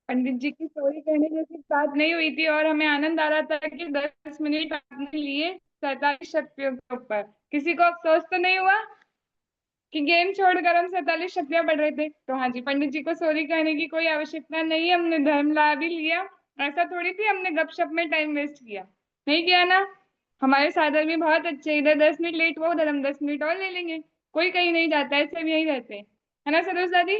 पंडित जी की चोरी करने जैसी बात नहीं हुई थी, और हमें आनंद आ रहा था कि 10 मिनट आपने लिए 47 शक्तियों के ऊपर। किसी को अफसोस तो नहीं हुआ कि गेम छोड़कर हम 47 शक्तियां पढ़ रहे थे? तो हाँ जी, पंडित जी को चोरी करने की कोई आवश्यकता नहीं है, हमने धर्म लाभ ही लिया। ऐसा थोड़ी थी हमने गपशप में टाइम वेस्ट किया। नहीं किया ना? हमारे साधन भी बहुत अच्छे, इधर 10 मिनट लेट हुआ उधर हम 10 मिनट और ले लेंगे। कोई कहीं नहीं जाता है, सब यहीं रहते हैं। है ना सरोज दादी?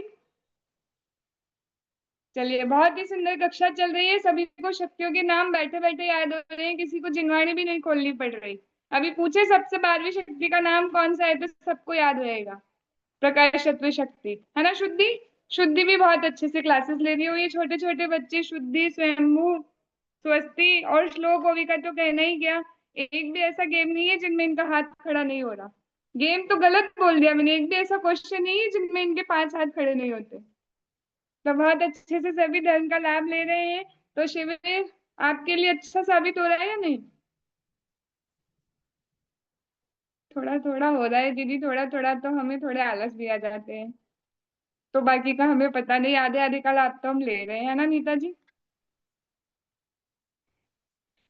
चलिए, बहुत ही सुंदर कक्षा चल रही है, सभी को शक्तियों के नाम बैठे बैठे याद हो रहे हैं, किसी को जिनवाणी भी नहीं खोलनी पड़ रही। अभी पूछे सबसे 12वीं शक्ति का नाम कौन सा है तो सबको याद रहेगा। प्रकाशत्व शक्ति, है ना शुद्धि? शुद्धि भी बहुत अच्छे से क्लासेस ले रही हो, ये छोटे छोटे बच्चे, शुद्धि, स्वयंभू, स्वस्ति और श्लोक ओवी का तो कहना ही क्या। एक भी ऐसा गेम नहीं है जिनमें इनका हाथ खड़ा नहीं हो रहा। गेम तो गलत बोल दिया मैंने, एक भी ऐसा क्वेश्चन नहीं है जिनमें इनके 5 हाथ खड़े नहीं होते। तो बहुत अच्छे से सभी धर्म का लाभ ले रहे हैं। तो शिविर आपके लिए अच्छा साबित हो रहा है या नहीं? थोड़ा थोड़ा हो रहा है दीदी, थोड़ा थोड़ा तो हमें थोड़े आलस भी आ जाते हैं। तो बाकी का हमें पता नहीं, आधे आधे का लाभ तो हम ले रहे हैं, है ना नीता जी?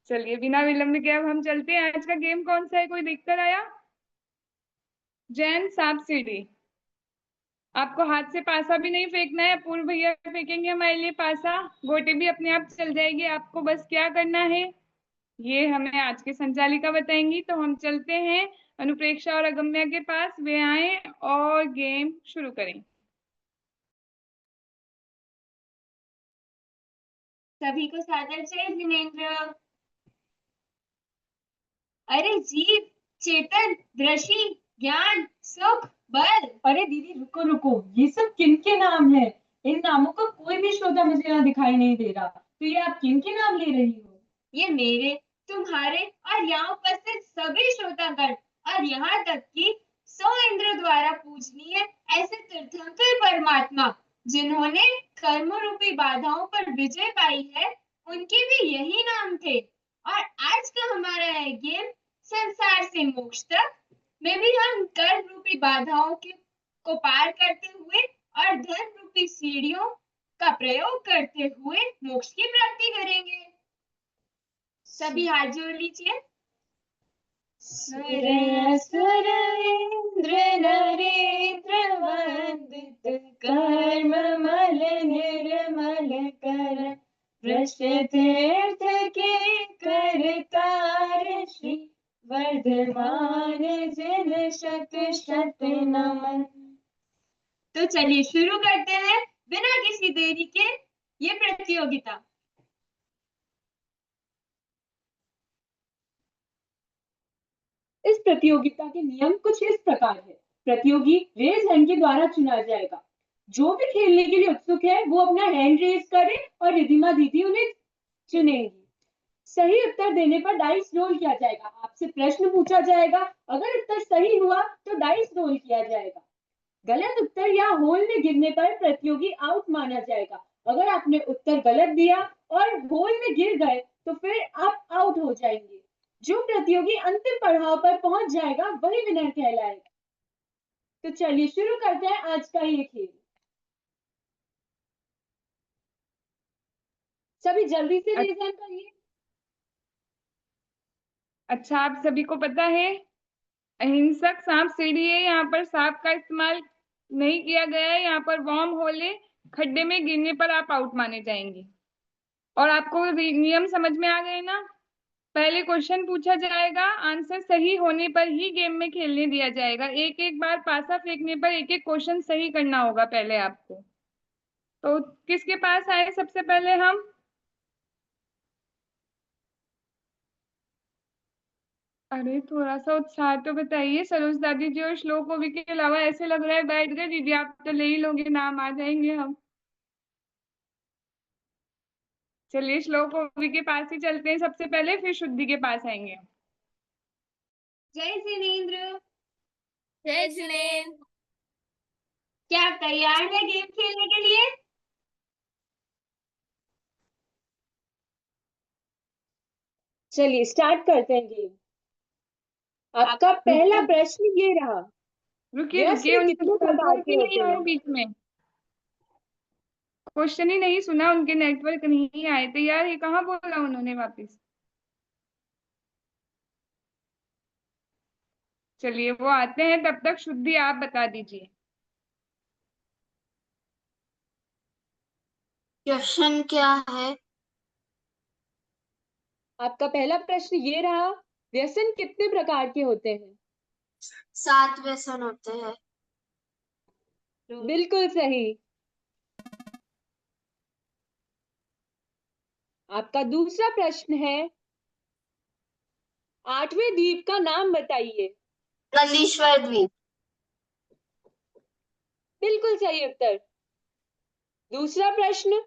चलिए, बिना विलंब के अब हम चलते हैं। आज का गेम कौन सा है, कोई देख कर आया? जैन सांप सीढ़ी। आपको हाथ से पासा भी नहीं फेंकना है, पूर्व भैया फेंकेंगे हमारे लिए पासा। गोटी भी अपने आप चल जाएगी, आपको बस क्या करना है ये हमें आज के संचालिका बताएंगी। तो हम चलते हैं अनुप्रेक्षा और अगम्या के पास, वे आए और गेम शुरू करें। सभी को सादर जय जिनेन्द्र। अरे जीव, चेतन, दृष्टि, ज्ञान, सुख, बल। अरे दीदी रुको रुको, ये सब किन के नाम है? इन नामों का कोई भी श्रोता मुझे यहाँ दिखाई नहीं दे रहा, तो ये आप किन के नाम ले रही हो? ये मेरे, तुम्हारे और यहाँ उपस्थित सभी श्रोतागण और यहाँ तक कि 100 इंद्र द्वारा पूजनीय ऐसे तीर्थंकर परमात्मा जिन्होंने कर्म रूपी बाधाओं पर विजय पाई है, उनके भी यही नाम थे। और आज का हमारा है गेम संसार से मोक्ष तक, में भी हम कर्म रूपी बाधाओं को पार करते हुए और धर्म रूपी सीढ़ियों का प्रयोग करते हुए मोक्ष की प्राप्ति करेंगे। सभी हाथ जोड़ लीजिए। सुर असुर इंद्र नरेंद्र वंदित, कर्म मल निर्मल कर, वृषभ तीर्थ के करतार श्री, वर्धमान जन शत शत नमन। तो चलिए शुरू करते हैं बिना किसी देरी के ये प्रतियोगिता। इस प्रतियोगिता के नियम कुछ इस प्रकार है। प्रतियोगी रेज हैंड के द्वारा चुना जाएगा। जो भी खेलने के लिए उत्सुक है वो अपना हैंड रेज करे और रिधिमा दीदी उन्हें चुनेगी। सही उत्तर देने पर डाइस रोल किया जाएगा, आपसे प्रश्न पूछा जाएगा। अगर उत्तर सही हुआ तो डाइस रोल किया जाएगा। गलत उत्तर या होल में गिरने पर प्रतियोगी आउट माना जाएगा। अगर आपने उत्तर गलत दिया और होल में गिर गए तो फिर आप आउट हो जाएंगे। जो प्रतियोगी अंतिम पड़ाव पर पहुंच जाएगा वही विनर कहलाएगा। तो चलिए शुरू करते हैं आज का ये खेल। सभी जल्दी से रेज हैंड करिए। अच्छा, आप सभी को पता है अहिंसक सांप सीढ़ी है, यहाँ पर सांप का इस्तेमाल नहीं किया गया है, यहाँ पर वॉर्म होल है। खड्डे में गिरने पर आप आउट माने जाएंगे। और आपको नियम समझ में आ गए ना? पहले क्वेश्चन पूछा जाएगा, आंसर सही होने पर ही गेम में खेलने दिया जाएगा। एक एक बार पासा फेंकने पर एक एक क्वेश्चन सही करना होगा पहले आपको। तो किसके पास आए सबसे पहले हम? अरे थोड़ा सा उत्साह तो बताइए, सरोज दादी जी और श्लोक ओवी के अलावा ऐसे लग रहा है बैठ गए। दीदी आप तो ले ही लोगे, नाम आ जाएंगे हम। चलिए श्लोक ओवी के पास ही चलते हैं सबसे पहले, फिर शुद्धि के पास आएंगे। जय जिनेन्द्र। जय जिनेन्द्र। क्या आप तैयार हैं गेम खेलने के लिए? चलिए स्टार्ट करते हैं गेम। आपका पहला रुकिए प्रश्न ये रहा। रुकिए व्यस्त रुकिए, में उनसे कितने तो प्रकार कंट्रोल के भी नहीं होते आए हैं? बीच में। क्वेश्चन ही नहीं सुना, उनके नेटवर्क नहीं आए थे यार, ये कहाँ बोला उन्होंने वापस। चलिए वो आते हैं, तब तक शुद्धि आप बता दीजिए। क्वेश्चन क्या है? आपका पहला प्रश्न ये रहा, व्यसन कितने प्रकार के होते हैं? 7 व्यसन होते हैं। बिल्कुल सही। आपका दूसरा प्रश्न है, 8वें द्वीप का नाम बताइए। नंदीश्वर द्वीप। बिल्कुल सही उत्तर। दूसरा प्रश्न,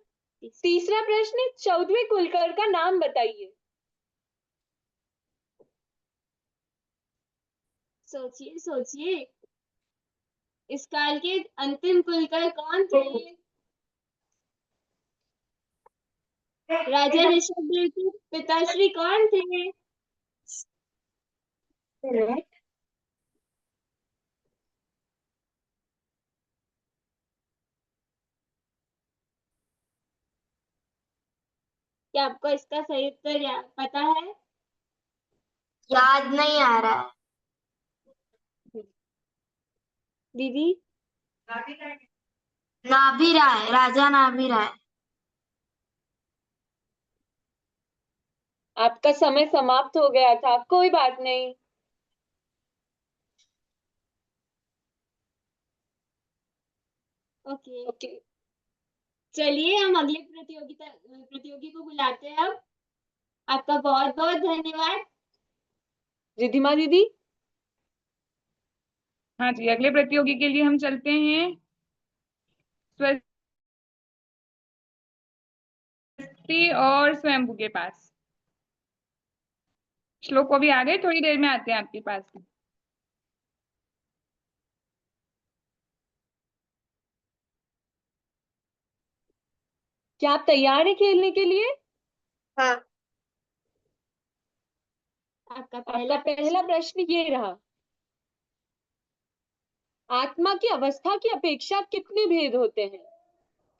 तीसरा प्रश्न, 14वें कुलकर का नाम बताइए। सोचिए सोचिए, इस काल के अंतिम कुलकर कौन थे? राजा ऋषभदेव के पिताश्री कौन थे? क्या आपको इसका सही उत्तर पता है? याद नहीं आ रहा है। दीदी, नाभिराय, राजा नाभिराय। आपका समय समाप्त हो गया था, कोई बात नहीं। ओके। ओके। चलिए हम अगले प्रतियोगी को बुलाते हैं अब। आपका बहुत बहुत धन्यवाद। रिधिमा दीदी। हाँ जी, अगले प्रतियोगी के लिए हम चलते हैं स्वस्ति और स्वयंभू के पास। श्लोक को भी आ गए, थोड़ी देर में आते हैं आपके पास। क्या आप तैयार हैं खेलने के लिए? हाँ। आपका आपका पहला प्रश्न ये रहा, आत्मा की अवस्था की अपेक्षा कितने भेद होते हैं?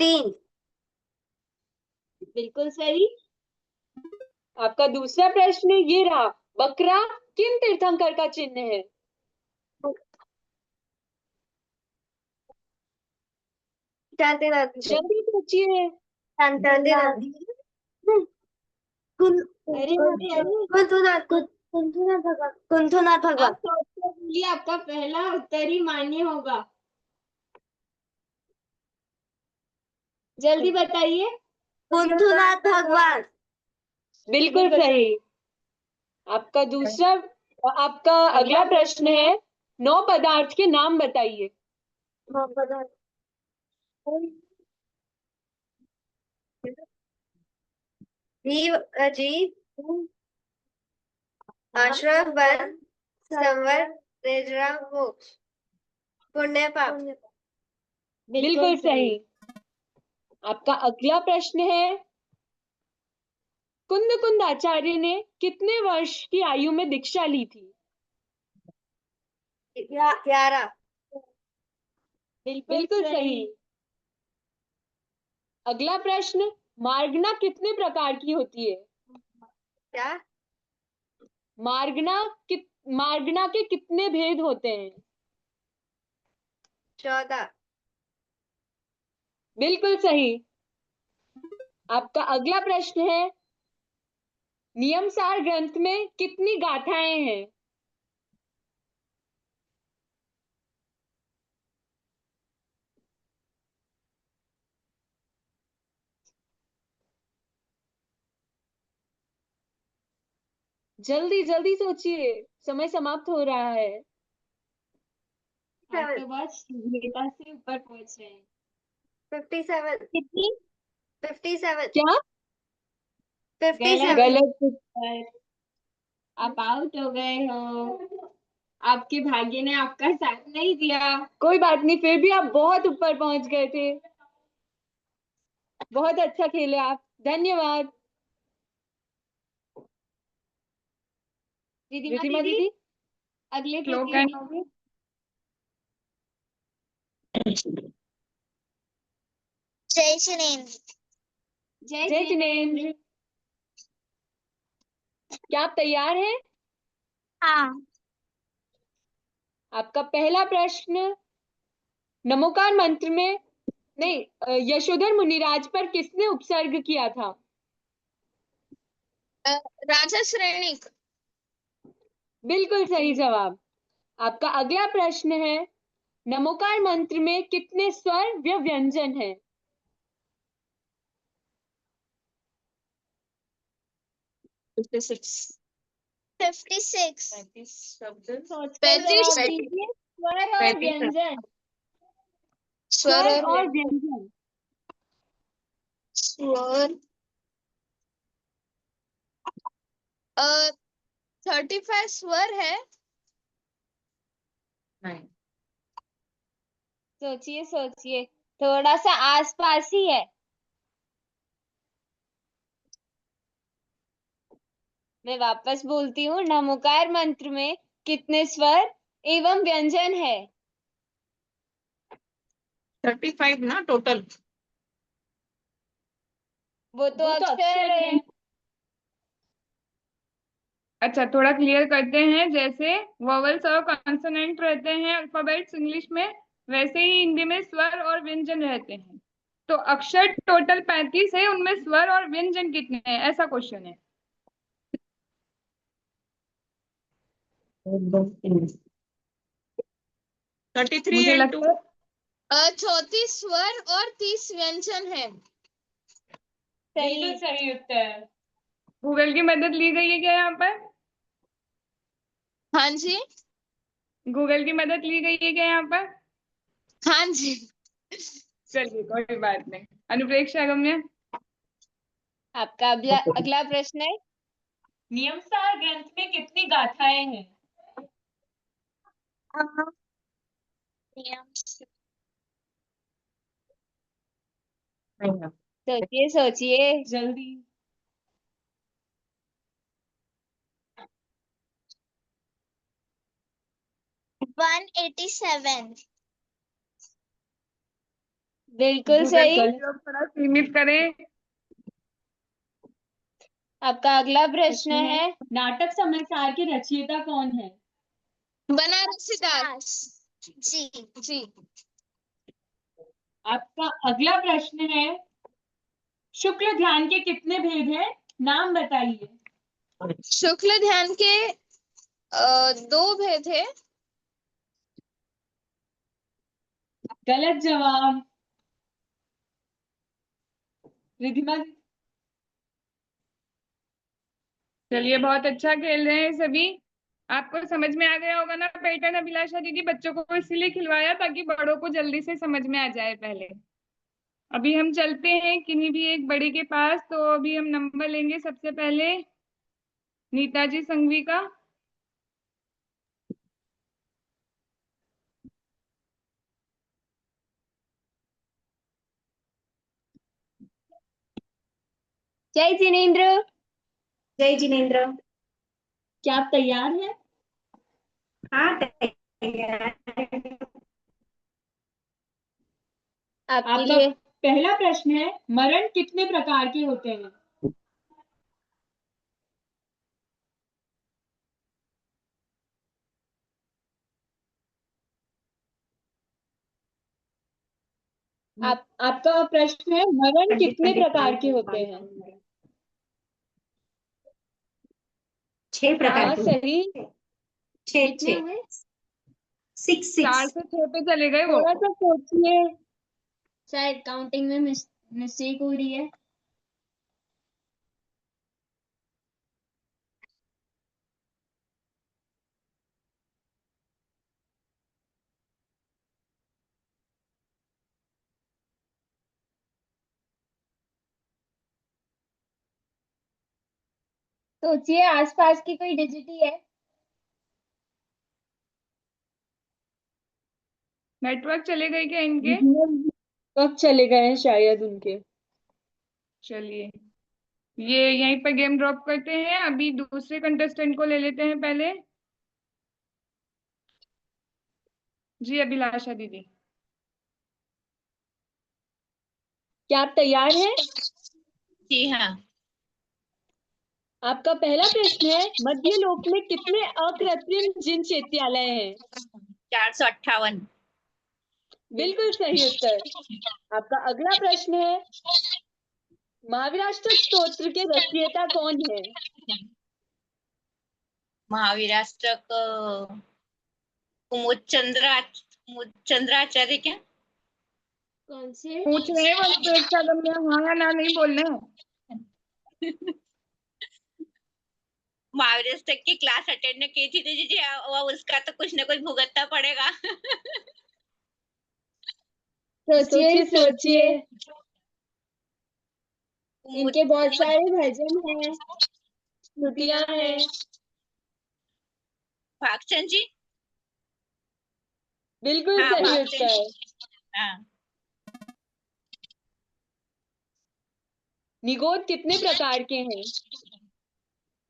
3। बिल्कुल सही। आपका दूसरा प्रश्न ये रहा, बकरा किन तीर्थंकर का चिन्ह है? जल्दी सोचिए। अरे कुंथुनाथ आप भगवान। सोचकर बोलिए, आपका पहला उत्तर ही मान्य होगा। जल्दी बताइए। कुंथुनाथ भगवान। बिल्कुल सही। आपका आपका अगला प्रश्न है, 9 पदार्थ के नाम बताइए। जीव, आश्रम, वन, संवर, तेजरा, मोक्ष, पुण्य, पाप। बिल्कुल सही। आपका अगला प्रश्न है, कुंद आचार्य ने कितने वर्ष की आयु में दीक्षा ली थी? 11। बिल्कुल सही। अगला प्रश्न, मार्गना कितने प्रकार की होती है? क्या? मार्गना मार्गना के कितने भेद होते हैं? 14। बिल्कुल सही। आपका अगला प्रश्न है, नियमसार ग्रंथ में कितनी गाथाएं हैं? जल्दी जल्दी सोचिए, समय समाप्त हो रहा है। आप तो बहुत शीघ्रता से ऊपर पहुंच रहे हैं। 57। कितनी? 57। क्या? 57। गलत उत्तर। आप आउट हो गए हो। आपके भाग्य ने आपका साथ नहीं दिया। कोई बात नहीं, फिर भी आप बहुत ऊपर पहुंच गए थे। बहुत अच्छा खेले आप, धन्यवाद। रिधिमा दीदी, दीदी। अगले श्लोक प्रतियोगी। जय जिनेन्द्र। जय जिनेन्द्र। क्या आप तैयार हैं? हाँ। आपका पहला प्रश्न, नमोकार मंत्र में नहीं, यशोधर मुनिराज पर किसने उपसर्ग किया था? राजा श्रेणिक। बिल्कुल सही जवाब। आपका अगला प्रश्न है, नमोकार मंत्र में कितने स्वर व व्यंजन हैं? 56। 56। 35 दीजिए। स्वर और व्यंजन। स्वर और व्यंजन। स्वर 35 स्वर है। सोचिए सोचिए, थोड़ा सा आसपास ही है। मैं वापस बोलती हूँ, नमोकार मंत्र में कितने स्वर एवं व्यंजन है? 35 ना टोटल। वो तो अक्षर है। अच्छा, थोड़ा क्लियर करते हैं। जैसे वोवेल्स और कॉन्सोनेंट रहते हैं अल्फाबेट्स इंग्लिश में, वैसे ही हिंदी में स्वर और व्यंजन रहते हैं। तो अक्षर टोटल 35 है, उनमें स्वर और व्यंजन कितने हैं, ऐसा क्वेश्चन है। 33 मुझे and 2। लगता है 34 स्वर और 30 व्यंजन है। बिल्कुल सही उत्तर। गूगल की मदद ली गई है क्या यहाँ पर? हाँ जी। गूगल की मदद ली गई है क्या यहाँ पर? हाँ जी। चलिए, कोई बात नहीं। अनुप्रेक्षा गम्य, आपका अगला प्रश्न है, नियमसार ग्रंथ में कितनी गाथाएं हैं? सोचिए सोचिए जल्दी। 187। बिल्कुल गूगल सही। गलत। लोग थोड़ा सीमित करें। आपका अगला प्रश्न है, नाटक समाचार के रचयिता कौन है? बनारसीदास। जी जी। आपका अगला प्रश्न है, शुक्ल ध्यान के कितने भेद हैं? नाम बताइए। शुक्ल ध्यान के 2 भेद है। गलत जवाब। रिधिमा। चलिए, बहुत अच्छा खेल रहे हैं सभी। आपको समझ में आ गया होगा ना पैटर्न? अभिलाषा दीदी बच्चों को इसीलिए खिलवाया ताकि बड़ों को जल्दी से समझ में आ जाए पहले। अभी हम चलते हैं किन्हीं भी एक बड़े के पास। तो अभी हम नंबर लेंगे सबसे पहले नीताजी संघवी का। जय जिनेन्द्र। जय जिनेन्द्र। क्या आप तैयार हैं? हाँ तैयार। आपके आपका लिए पहला प्रश्न है, मरण कितने प्रकार के होते हैं? आपका प्रश्न है, मरण कितने प्रकार के होते हैं? 6 प्रकार हाँ के। सही। 6 कितने 6 हुए? 6 4 6। से 6 पे चले गए वो। थोड़ा सा सोचिए, शायद काउंटिंग में मिस्टेक हो रही है। सोचिए, आसपास की कोई डिजिट ही है। नेटवर्क चले गए क्या इनके? कब चले गए हैं शायद उनके। चलिए, ये यहीं पर गेम ड्रॉप करते हैं। अभी दूसरे कंटेस्टेंट को ले लेते हैं पहले। जी अभिलाषा दीदी। क्या आप तैयार हैं? जी हाँ। आपका पहला प्रश्न है, मध्यलोक में कितने अकृत्रिम जिन चैत्यालय हैं? 458। बिल्कुल सही उत्तर। आपका अगला प्रश्न है, महावीराष्टक स्तोत्र के रचयिता कौन है? महावीराष्टक कुमुदचंद्राचार्य क्या? कौन से? पूछ रहे हैं वो तो एक साल में हाँ या ना नहीं बोलना है। महावीराष्टक की क्लास अटेंड की थी तो जी वो उसका तो कुछ ना कुछ भुगतना पड़ेगा। सोचिए सोचिए। इनके बहुत सारे भजन हैं, स्तुतियां हैं। भागचंद जी। बिल्कुल हाँ सही भागचंद उत्तर। जी। हाँ। निगोद कितने प्रकार के हैं?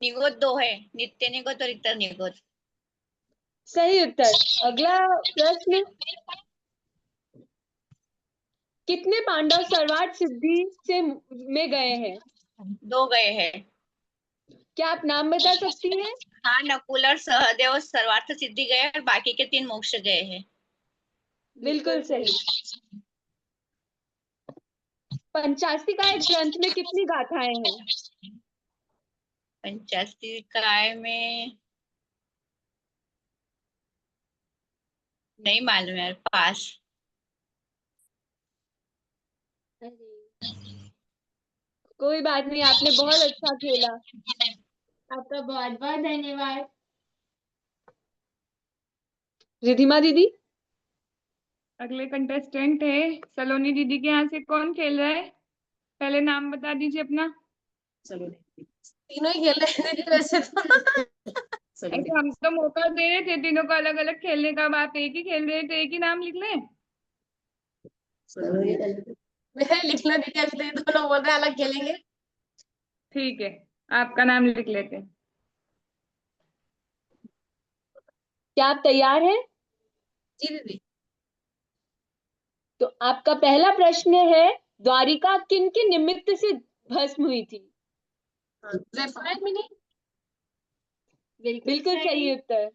निगोद 2 है, नित्य निगोद और इतर निगोद। सही उत्तर। अगला प्रश्न, कितने पांडव सर्वार्थ सिद्धि से में गए हैं? 2 गए हैं। क्या आप नाम बता सकती हैं? हाँ, नकुल और सहदेव सर्वार्थ सिद्धि गए और बाकी के 3 मोक्ष गए हैं। बिल्कुल सही। पंचास्तिकाय ग्रंथ में कितनी गाथाएं हैं? पंचास्तिकाय में नहीं मालूम यार, पास। कोई बात नहीं, आपने बहुत अच्छा खेला। आपका बहुत बहुत धन्यवाद। रिधिमा दीदी। अगले कंटेस्टेंट है सलोनी दीदी के यहाँ से, कौन खेल रहा है? पहले नाम बता दीजिए अपना। तीनों ही खेल रहे थे वैसे तो। ऐसे हम तो मौका दे रहे थे तीनों को अलग अलग खेलने का, अब आप एक ही खेल रहे थे, एक ही नाम लिख लें। मैं लिखना नहीं चाहती, दोनों बोल रहे हैं अलग खेलेंगे। ठीक है, आपका नाम लिख लेते हैं। क्या आप तैयार हैं? जी दीदी। तो आपका पहला प्रश्न है, द्वारिका किन के निमित्त से भस्म हुई थी? रेफरेंस में नहीं। बिल्कुल सही उत्तर।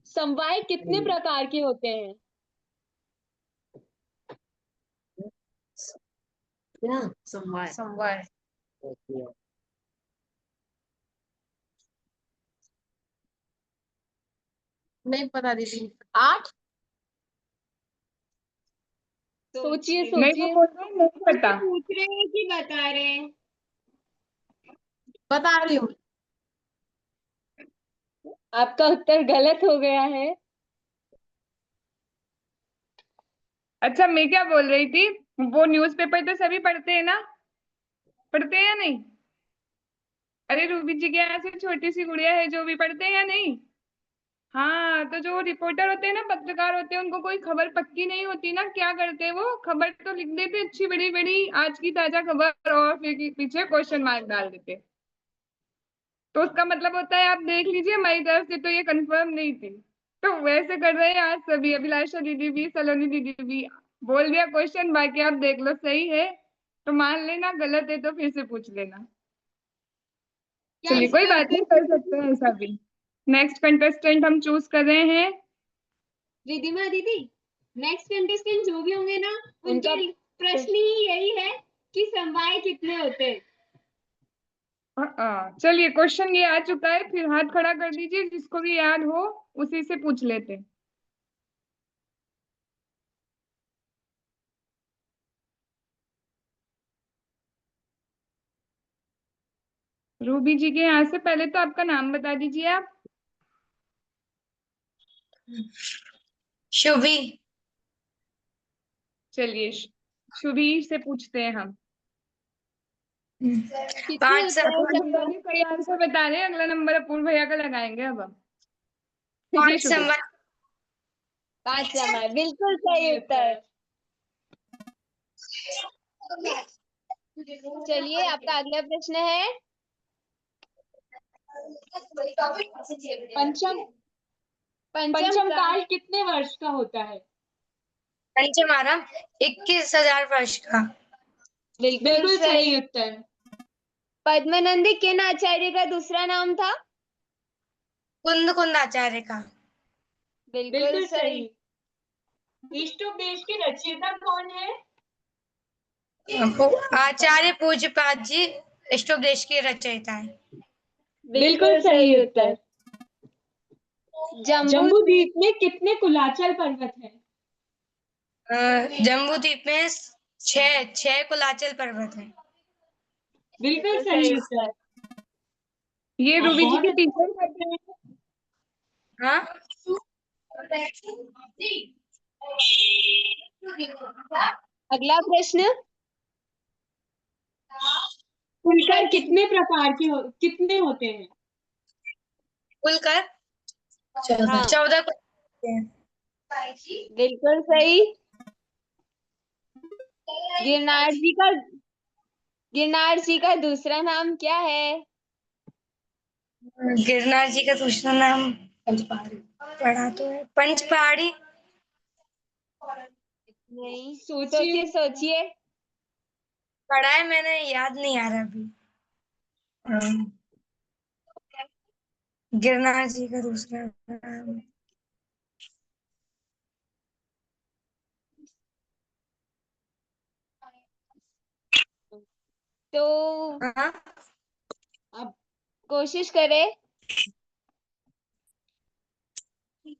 समवाय कितने प्रकार के होते हैं? क्या समवाय? समवाय नहीं पता दीदी। 8। सोचिए नहीं वो सोचिए। बोल रहे हैं नहीं पता। पूछ रहे हैं कि बता रहे हैं? बता रही हूँ। आपका उत्तर गलत हो गया है। अच्छा मैं क्या बोल रही थी, वो न्यूज़पेपर तो सभी पढ़ते हैं ना? पढ़ते हैं या नहीं? अरे रूबी जी के यहाँ से छोटी सी गुड़िया है जो भी पढ़ते हैं या नहीं? हाँ तो जो रिपोर्टर होते हैं ना, पत्रकार होते हैं, उनको कोई खबर पक्की नहीं होती ना, क्या करते हैं वो, खबर तो लिख देते अच्छी बड़ी बड़ी आज की ताजा खबर, और फिर पीछे क्वेश्चन मार्क डाल देते। तो उसका मतलब होता है आप देख लीजिए, हमारी तरफ से तो ये कंफर्म नहीं थी। तो वैसे कर रहे हैं आज सभी, अभिलाषा दीदी भी, सलोनी दीदी भी। बोल दिया क्वेश्चन, बाकी आप देख लो, सही है तो मान लेना, गलत है तो फिर से पूछ लेना। क्या चलिए कोई इसका बात नहीं, कर सकते हैं ऐसा भी। नेक्स्ट कंटेस्टेंट हम चूज कर रहे हैं। रिधिमा दीदी, नेक्स्ट कंटेस्टेंट जो भी होंगे ना, उनके उनका प्रश्न ही यही है कि समवाय कितने होते हैं। चलिए क्वेश्चन ये आ चुका है, फिर हाथ खड़ा कर दीजिए, जिसको भी याद हो उसी से पूछ लेते हैं। रूबी जी के यहाँ से पहले तो आपका नाम बता दीजिए आप। शुभी। चलिए शुभी से पूछते हैं हम। कितने उत्तर अपूर्व सब? भैया भी सही आंसर बता रहे हैं, अगला नंबर अपूर्व भैया का लगाएंगे अब हम। जी शुभी। 5 समय, बिल्कुल सही उत्तर। चलिए आपका अगला प्रश्न है, पंचम पंचम काल कितने वर्ष का होता है? पंचमारा 21,000 वर्ष का। बिल्कुल सही उत्तर। पद्मनंदी किन आचार्य का दूसरा नाम था? कुंद आचार्य का। बिल्कुल सही। इष्टोपदेश के रचयिता कौन है? आचार्य पूज्यपाद जी इष्टोपदेश के रचयिता है। बिल्कुल सही उत्तर। जम्बू जम्बू द्वीप में कितने कुलाचल पर्वत हैं? जम्बू द्वीप में छह कुलाचल पर्वत है। बिल्कुल सही उत्तर। ये आप रूबी जी बहुत की अच्छे टीचर पढ़ते हैं। हाँ। अगला प्रश्न। फुलकर कितने प्रकार के कितने होते हैं? खुलकर हाँ 14 हैं। बिल्कुल सही। गिरनार जी का गिरनार जी का दूसरा नाम क्या है? गिरनार जी का दूसरा नाम पंचपहाड़ी पढ़ा तो है। पंचपहाड़ी। नहीं, सोचिए सोचिए। पढ़ा है मैंने, याद नहीं आ रहा अभी। गिरनार जी का दूसरा नाम तो हाँ। अब कोशिश करें।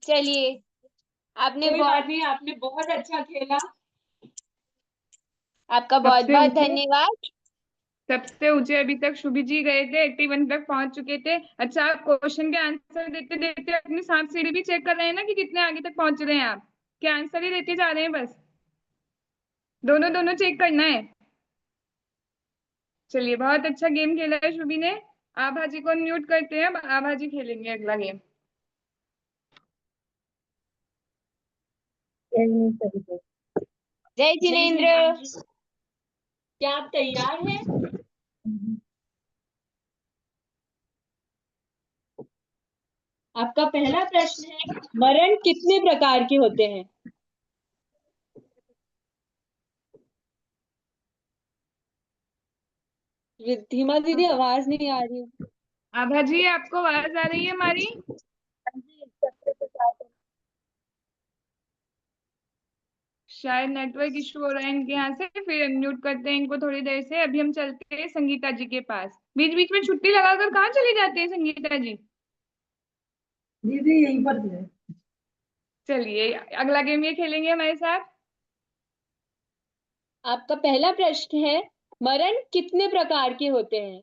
चलिए, आपने कोई बहुत बात नहीं, आपने बहुत अच्छा खेला। आपका बहुत सबसे बहुत ऊंचे धन्यवाद। सबसे ऊंचे अभी तक शुभी जी गए थे, 81 तक पहुंच चुके थे। अच्छा, आप क्वेश्चन के आंसर देते देते अपनी सांप सीढ़ी भी चेक कर रहे हैं ना कि कितने आगे तक पहुंच रहे हैं आप? क्या आंसर ही देते जा रहे हैं बस? दोनों दोनों चेक करना है। चलिए, बहुत अच्छा गेम खेला है शुभी ने। आभा जी को म्यूट करते हैं, अब आभा जी खेलेंगे अगला गेम। जय जिनेन्द्र। क्या आप तैयार हैं? आपका पहला प्रश्न है, मरण कितने प्रकार के होते हैं? रिद्धिमा दीदी आवाज नहीं आ रही। आभा जी, आपको आवाज आ रही है हमारी? शायद नेटवर्क इशू हो रहा है इनके यहाँ से, फिर म्यूट करते हैं इनको थोड़ी देर से। अभी हम चलते हैं संगीता जी के पास। बीच बीच में छुट्टी लगाकर कहाँ चले जाते हैं संगीता जी? दीदी यहीं पर है। चलिए, अगला गेम ये खेलेंगे हमारे साथ। आपका पहला प्रश्न है, मरण कितने प्रकार के होते हैं?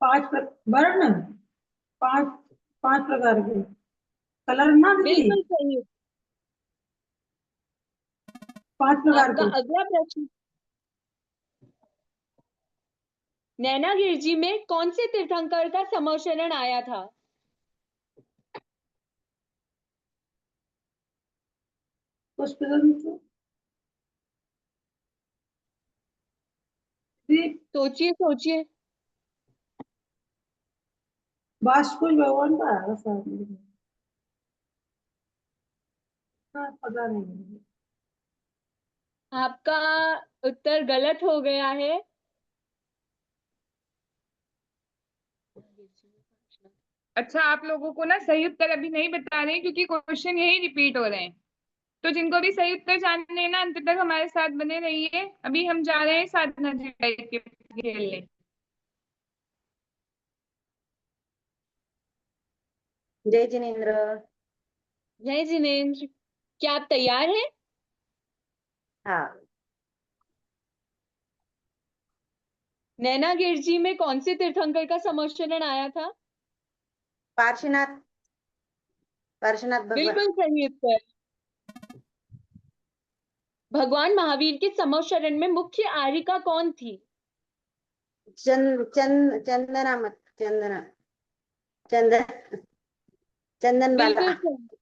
वर्ण पांच पांच प्रकार के कलर ना दीदी। बिल्कुल सही। 5 प्रकार आपका के। अगला प्रश्न, नैनागिर जी में कौन से तीर्थंकर का समोशरण आया था? पुष्पदंत सोचिए सोचिए। बाष्पुर भगवान का है शायद। हाँ, पता नहीं। आपका उत्तर गलत हो गया है। अच्छा, आप लोगों को ना सही उत्तर अभी नहीं बता रहे हैं क्योंकि क्वेश्चन यही रिपीट हो रहे हैं। तो जिनको भी सही उत्तर जानने हैं ना, अंत तक हमारे साथ बने रहिए। अभी हम जा रहे हैं साधना जी के खेलने। जय जिनेन्द्र। जय जिनेन्द्र। क्या आप तैयार हैं? हाँ। नैनागिर जी में कौन से तीर्थंकर का समोशरण आया था? पार्श्वनाथ पार्श्वनाथ भगवान। बिल्कुल सही उत्तर। भगवान महावीर के समोशरण में मुख्य आर्यिका कौन थी? चंदना मत चंदना चंदन चंदन बाला। बिल्कुल सही।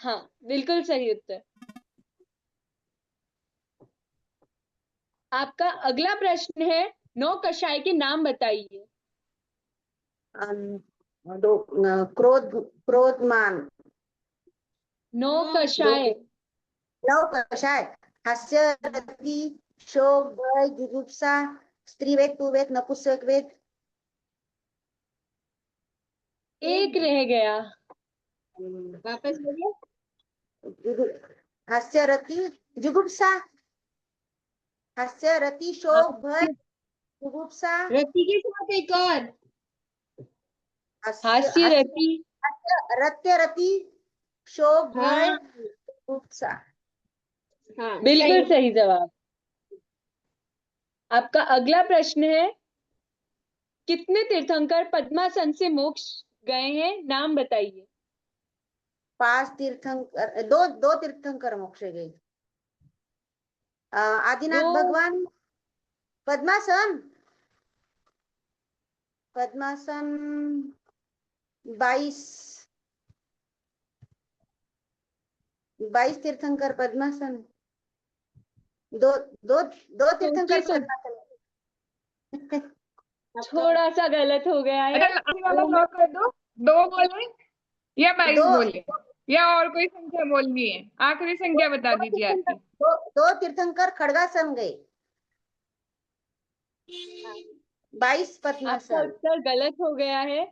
हाँ, बिल्कुल सही उत्तर। आपका अगला प्रश्न है, 9 कषाय के नाम बताइए। क्रोधमान। 9 कषाय। लव कषाय, हास्य, रति, शोक, भय, जुगुप्सा, स्त्रीवेद, पुवेद, नपुंसक वेद। एक रह गया। वापस बोलिए। हास्य, रति, जुगुप्सा, हास्य, रति, शोक, भय, जुगुप्सा, रति के साथ एक और। हास्य, रति, रत्य, रति, शोक, भय, हाँ जुगुप्सा। हाँ बिल्कुल सही। सही जवाब। आपका अगला प्रश्न है, कितने तीर्थंकर पद्मासन से मोक्ष गए हैं, नाम बताइए। 5 तीर्थंकर, दो तीर्थंकर मोक्ष गए। आदिनाथ दो। भगवान, पद्मासन, पद्मासन 22 तीर्थंकर पद्मासन, दो दो दो तीर्थंकर सोचिए, पद्मासन। थोड़ा सा गलत हो गया है। अरे आखिरी वाला लॉक कर दो। 2 बोले या 22 दो बोले या और कोई संख्या बोलनी है? आखिरी संख्या बता दीजिए आपकी। दो तीर्थंकर खड़गासन गए, 22 आपका पद्मासन। उत्तर गलत हो गया है।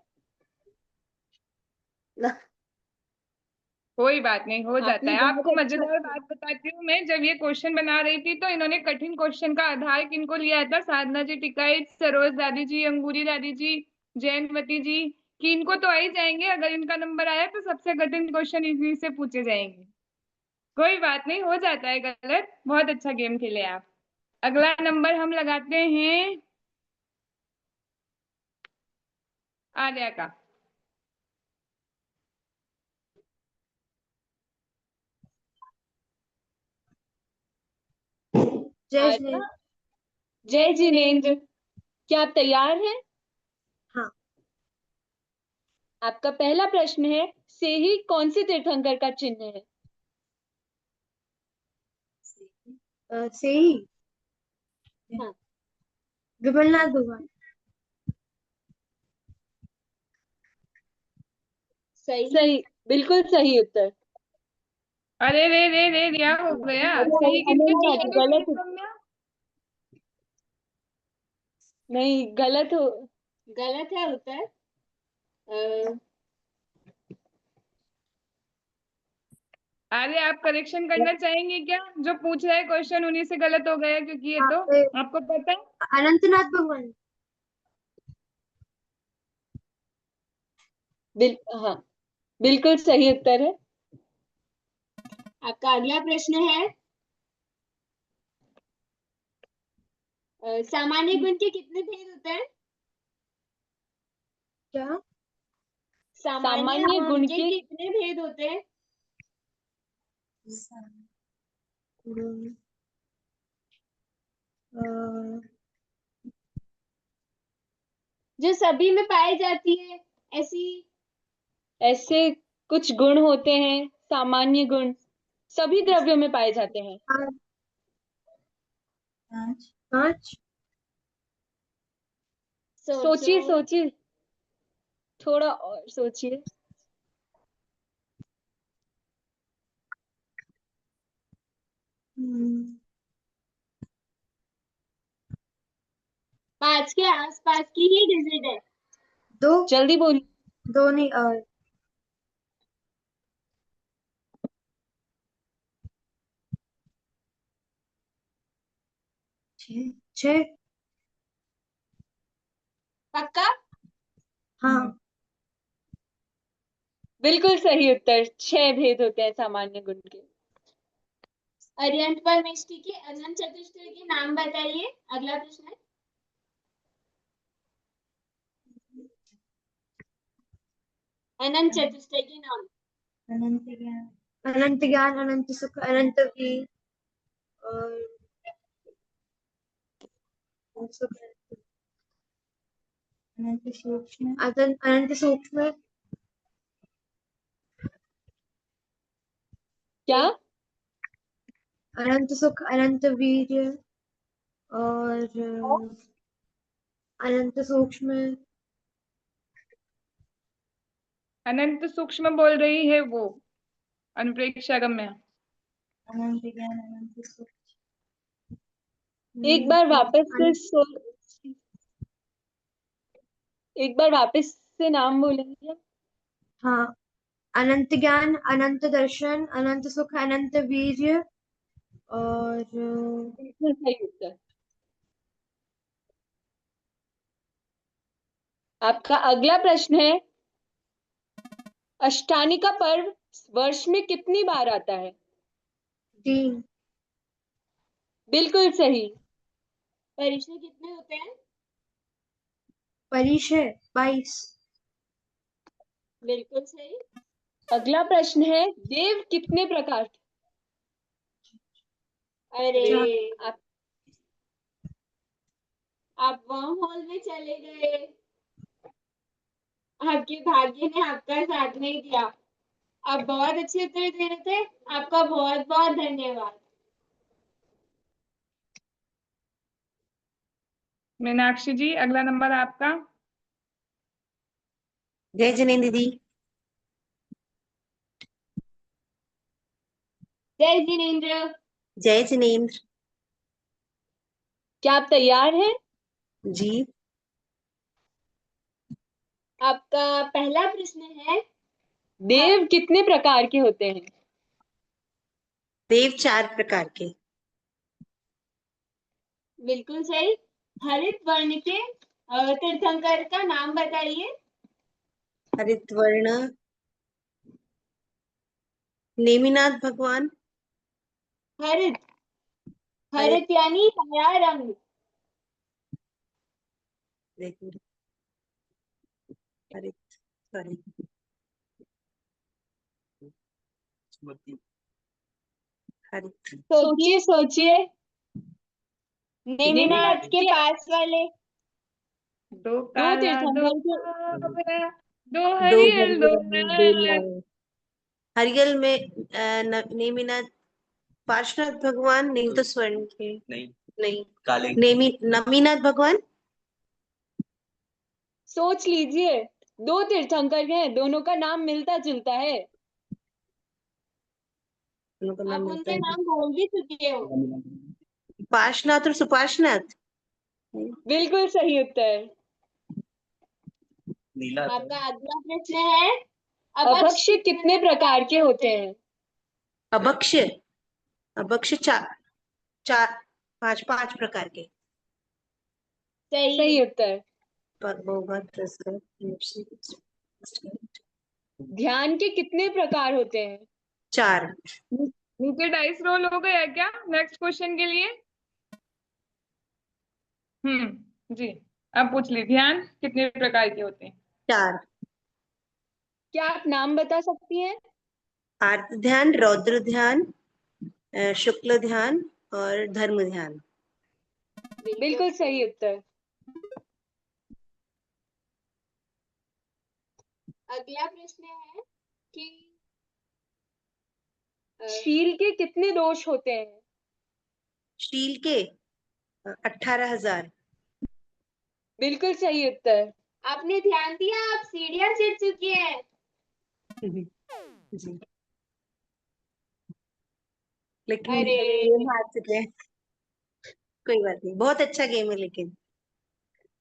कोई बात नहीं, हो जाता आपने है। बहुत आपको अच्छा मजेदार बात बताती हूँ मैं, जब ये क्वेश्चन बना रही थी तो इन्होंने कठिन क्वेश्चन का आधार किनको लिया था? साधना जी टिकाइट, सरोज दादी जी, अंगूरी दादी जी, जैनवती जी, कि इनको तो आ ही जाएंगे। अगर इनका नंबर आया तो सबसे कठिन क्वेश्चन इसी से पूछे जाएंगे। कोई बात नहीं, हो जाता है गलत। बहुत अच्छा गेम खेले आप। अगला नंबर हम लगाते हैं आर्या का। आर्या, जय जिनेन्द्र, क्या आप तैयार हैं? हाँ। आपका पहला प्रश्न है, सेही कौन से तीर्थंकर का चिन्ह है? सही। हाँ। विमलनाथ भगवान। सही, बिल्कुल सही उत्तर। अरे रे रे रे, क्या हो गया? सही किसके अनंत, चिन्ह गलत। रम्या? नहीं, गलत हो। गलत है उत्तर। अरे आप करेक्शन करना चाहेंगे क्या? जो पूछ रहा है क्वेश्चन उन्हीं से गलत हो गया, क्योंकि ये तो आपको पता है। अनंतनाथ भगवान। हाँ, बिल्कुल सही उत्तर है। आपका अगला प्रश्न है, सामान्य गुण के कितने भेद होते हैं? क्या? सामान्य गुण के कितने भेद होते हैं? जो सभी में पाई जाती है ऐसी। ऐसे कुछ गुण होते हैं, सामान्य गुण सभी द्रव्यों में पाए जाते हैं। 5। सोचिए सोचिए, थोड़ा और सोचिए। पांच के आसपास की ही डिजिट है। 2। जल्दी बोलिए। 2 नहीं, और 6। पक्का? हाँ, बिल्कुल सही उत्तर। 6 भेद होते हैं सामान्य गुण के। अरिहंत परमेष्ठी की अनंत चतुष्टय के नाम बताइए। अगला प्रश्न है, अनंत चतुष्टय के नाम। अनंत ज्ञान, अनंत सुख, अनंत वीर और अनंत सूक्ष्म। अनंत सूक्ष्म। क्या? अनंत सुख, अनंत वीर्य और अनंत सूक्ष्म। अनंत सूक्ष्म बोल रही है वो अनुप्रेक्षा गम्या। एक बार वापस से एक बार वापस से नाम बोलेंगे। हाँ, अनंत ज्ञान, अनंत दर्शन, अनंत सुख, अनंत वीर्य और बिल्कुल सही उत्तर। आपका अगला प्रश्न है, अष्टानी का पर्व वर्ष में कितनी बार आता है? 3। बिल्कुल सही। परिश्रम कितने होते हैं? परिचय 22। बिल्कुल सही। अगला प्रश्न है, देव कितने प्रकार के? अरे आप वर्म होल में चले गए, आपके भाग्य ने आपका साथ नहीं दिया। आप बहुत अच्छे उत्तर दे रहे थे, आपका बहुत बहुत धन्यवाद। मीनाक्षी जी, अगला नंबर आपका। जय जिनेन्द्र दीदी। जय जिनेन्द्र। जय जिनेन्द्र क्या आप तैयार हैं? जी। आपका पहला प्रश्न है, देव कितने प्रकार के होते हैं? देव 4 प्रकार के। बिल्कुल सही। हरित वर्ण के तीर्थंकर का नाम बताइए। हरित वर्ण नेमिनाथ भगवान। हरित हरित यानी हरा रंग। देखिए, हरित सॉरी हरित सोचिए सोचिए, नेमिनाथ के पास वाले दो दो काला, दो तीर्थंकर के काला, दो दो हरियल, दो हरियल लाल। हरियल में नेमिनाथ पार्श्वनाथ भगवान, नहीं तो स्वर्ण के नहीं काले नमीनाथ भगवान। सोच लीजिए, दो तीर्थंकर हैं, दोनों का नाम मिलता जुलता है। दोनों का नाम आप मिलता उनके है। नाम बोल भी चुके हो। पार्श्वनाथ और सुपार्श्वनाथ। बिल्कुल सही उत्तर। नीला आपका अगला प्रश्न है, अभक्ष कितने प्रकार के होते हैं? अभक्ष अभक्ष 5 प्रकार के। सही उत्तर। ध्यान के कितने प्रकार होते हैं? 4। नीचे डाइस रोल हो गया क्या नेक्स्ट क्वेश्चन के लिए? जी, अब पूछ ली, ध्यान कितने प्रकार के होते हैं? 4। क्या आप नाम बता सकती हैं? आर्त ध्यान, रौद्र ध्यान, शुक्ल ध्यान और धर्म ध्यान। बिल्कुल सही उत्तर। अगला प्रश्न है कि शील के कितने दोष होते हैं? शील के 18,000। बिल्कुल सही उत्तर। आपने ध्यान दिया, आप सीढ़ियां चढ़ चुकी हैं। जी, लेकिन अरे गेम हार चुके हैं। कोई बात नहीं, बहुत अच्छा गेम है, लेकिन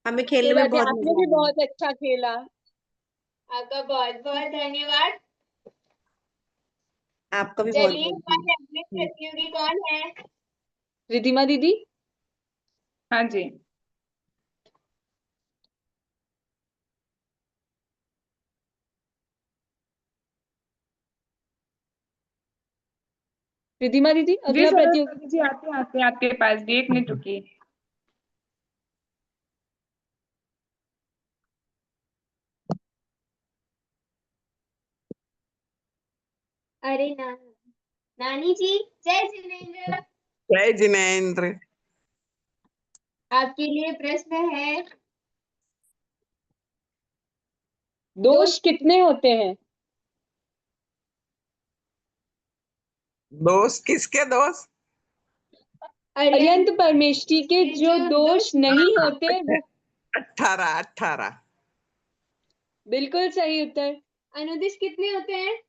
हमें कोई खेलने में बात नहीं, बहुत आपने मजा भी आया। बहुत अच्छा खेला। आपका बहुत बहुत धन्यवाद। आपका भी बहुत चलिए, बहुत हमारे अगले धन्यवाद। प्रतियोगी कौन है? रिधिमा दीदी। हाँ जी, रिधिमा दीदी, जी अगला प्रतियोगी। सरस्वती जी, आते आते आपके पास भी 1 मिनट रुकिए। अरे नानी जी, जय जिनेन्द्र। जय जिनेन्द्र। आपके लिए प्रश्न है, दोष कितने होते हैं? दोस्त किसके दोस्त? अरिहंत परमेष्ठी के जो दोष नहीं होते वो। 18। बिल्कुल सही उत्तर। अनुदिश कितने होते हैं?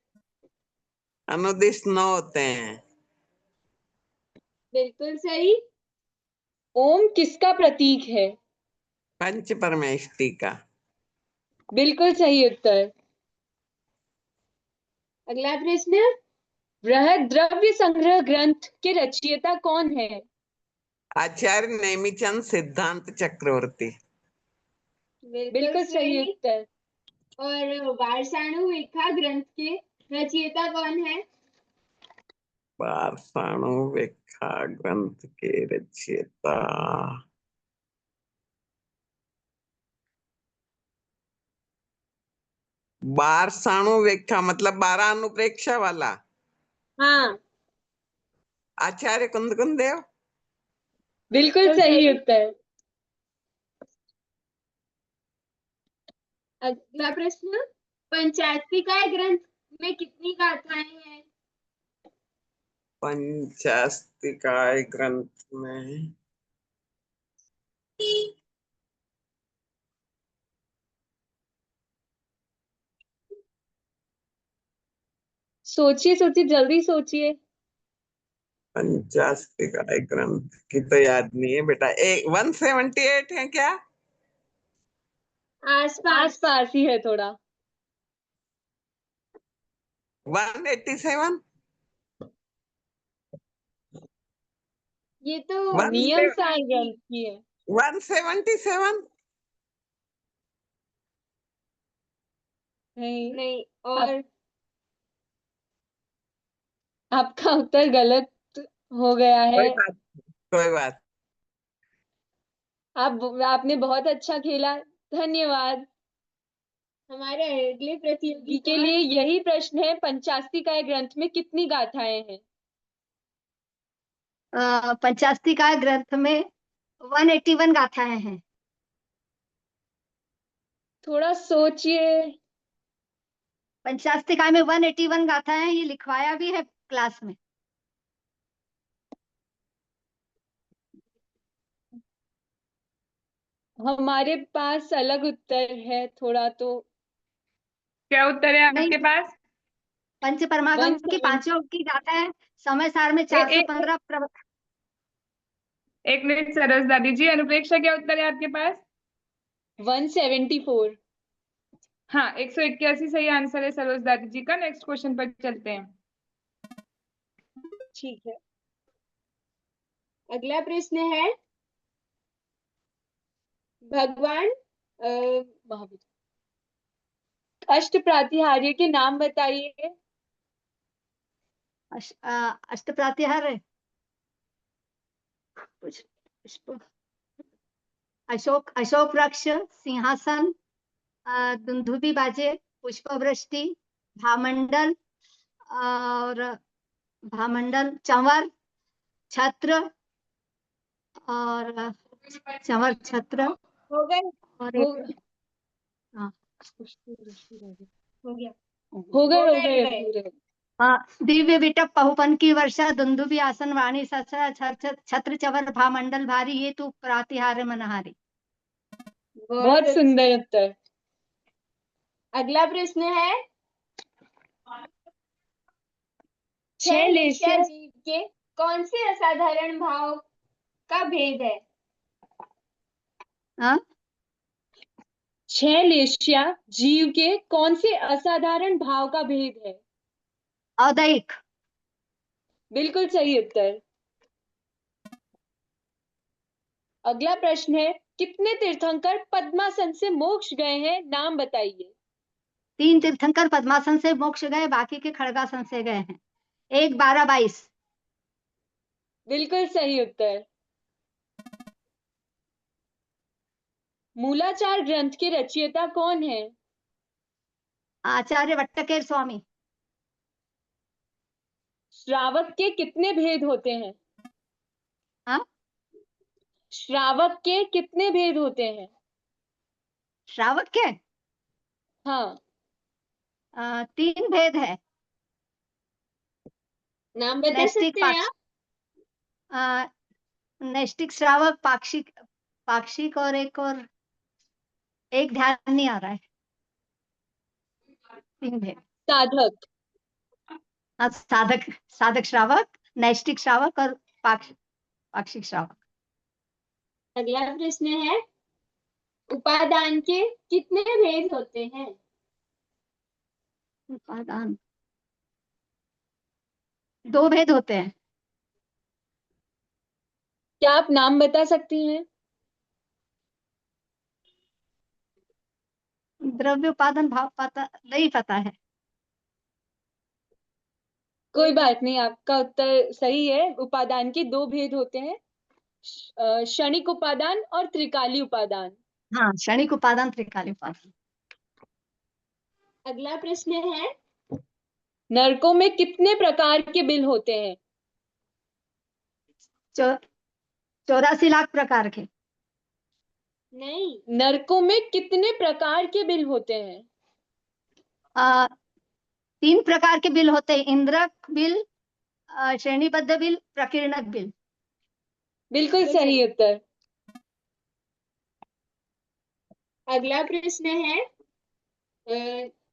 अनुदिश 9 होते हैं। बिल्कुल सही। ओम किसका प्रतीक है? पंच परमेष्टि का। बिल्कुल सही उत्तर। अगला प्रश्न, बृहद द्रव्य संग्रह ग्रंथ के रचयिता कौन है? आचार्य नेमिचंद सिद्धांत चक्रवर्ती। बिल्कुल सही उत्तर। और वारसाणु रेखा ग्रंथ के रचयिता कौन है? वारसाणु रेखा ग्रंथ के रचयिता वारसाणु रेखा मतलब 12 अनुप्रेक्षा वाला हाँ, आचार्य कुंदकुंद देव। बिल्कुल सही उत्तर। अगला प्रश्न, पंचास्तिकाय ग्रंथ में कितनी गाथाएं हैं? पंचास्तिकाय ग्रंथ में सोचिए सोचिए, जल्दी सोचिए। पंचास्तिकाय ग्रंथ की तो याद नहीं है बेटा। 178 है क्या? आस पास ही है थोड़ा। 187। ये तो नियम सार ग्रंथ की है। 177। नहीं, और आपका उत्तर गलत हो गया है। कोई बात। आपने बहुत अच्छा खेला, धन्यवाद। हमारे अगले प्रतियोगी के लिए यही प्रश्न है, पंचास्तिकाय ग्रंथ में कितनी गाथाएं हैं? पंचास्तिकाय ग्रंथ में 181 गाथाएं हैं। थोड़ा सोचिए। पंचास्तिकाय में 181 गाथाएं हैं, ये लिखवाया भी है क्लास में। हमारे पास अलग उत्तर है थोड़ा तो। क्या उत्तर है नहीं, आपके पास? पंच परमागम की 5 की गाथाएं समय सार में 415 एक मिनट सरोज दादी जी, अनुप्रेक्षा क्या उत्तर है आपके पास? 174। हाँ, 181 सही आंसर है सरोज दादी जी का। नेक्स्ट क्वेश्चन पर चलते हैं। ठीक है। अगला प्रश्न है, भगवान महावीर अष्ट प्रातिहार्य के नाम बताइए। अष्ट प्रातिहार्य पुष्प, अशोक वृक्ष, सिंहासन, दुंदुभि बाजे, पुष्पवृष्टि, भामंडल, और चंवर, छत्र, और चंवर, छत्र, हो गए। और हो एक हाँ, हो गया। हो गए पूरे। दिव्य विटप बहुपन की वर्षा, दुंदुभि आसन वाणी ससा, छत्र चंवर भामंडल भारी, ये तू प्रातिहार्य मनहारी। बहुत सुंदर उत्तर। अगला प्रश्न है, 6 लेशिया जीव के कौन से असाधारण भाव का भेद है? 6 लेशिया जीव के कौन से असाधारण भाव का भेद है? औदैहिक। बिल्कुल सही उत्तर। अगला प्रश्न है, कितने तीर्थंकर पद्मासन से मोक्ष गए हैं, नाम बताइए। 3 तीर्थंकर पद्मासन से मोक्ष गए, बाकी के खड़गासन से गए हैं। 1, 12, 22। बिल्कुल सही उत्तर। मूलाचार ग्रंथ के रचयिता कौन है? आचार्य वट्टकेर स्वामी। श्रावक के कितने भेद होते हैं? हाँ, श्रावक के कितने भेद होते हैं? श्रावक के हाँ, 3 भेद है। नाम बता सकते हैं आप? नैष्टिक, श्रावक, पाक्षिक और एक ध्यान नहीं आ रहा है। 3 भेद। साधक। साधक श्रावक, नैष्टिक श्रावक और पाक्षिक श्रावक। अगला प्रश्न है, उपादान के कितने भेद होते हैं? उपादान 2 भेद होते हैं। क्या आप नाम बता सकती हैं? द्रव्य उपादान भाव पता नहीं पता है। कोई बात नहीं, आपका उत्तर सही है। उपादान के 2 भेद होते हैं, क्षणिक उपादान और त्रिकाली उपादान। हाँ, क्षणिक उपादान, त्रिकाली उपादान। अगला प्रश्न है, नरकों में कितने प्रकार के बिल होते हैं? 84 लाख प्रकार के। नहीं, नरकों में कितने प्रकार के बिल होते हैं? 3 प्रकार के बिल होते हैं, इंद्रक बिल, श्रेणीबद्ध बिल, प्रकीर्णक बिल। बिल्कुल सही उत्तर। अगला प्रश्न है,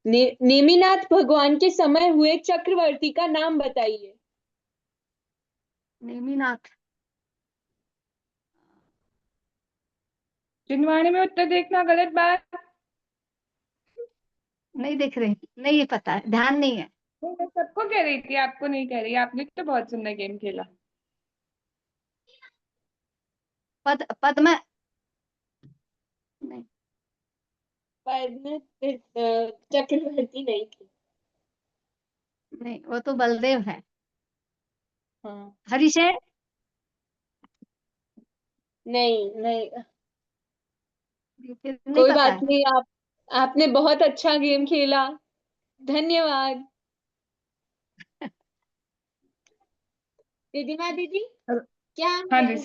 नेमिनाथ भगवान के समय हुए चक्रवर्ती का नाम बताइए। नेमिनाथ, जिनवाणी में उत्तर देखना गलत बात। नहीं देख रहे, नहीं ये पता है, ध्यान नहीं है। मैं सबको कह रही थी, आपको नहीं कह रही। आपने तो बहुत सुंदर गेम खेला। पद्म नहीं, पद्म चक्रवर्ती नहीं थी। नहीं वो तो बलदेव है। हाँ, हरिशेन, नहीं नहीं, फिर नहीं कोई पता बात है। नहीं। आपने बहुत अच्छा गेम खेला, धन्यवाद। रिधिमा दीदी, क्या हाँ जी,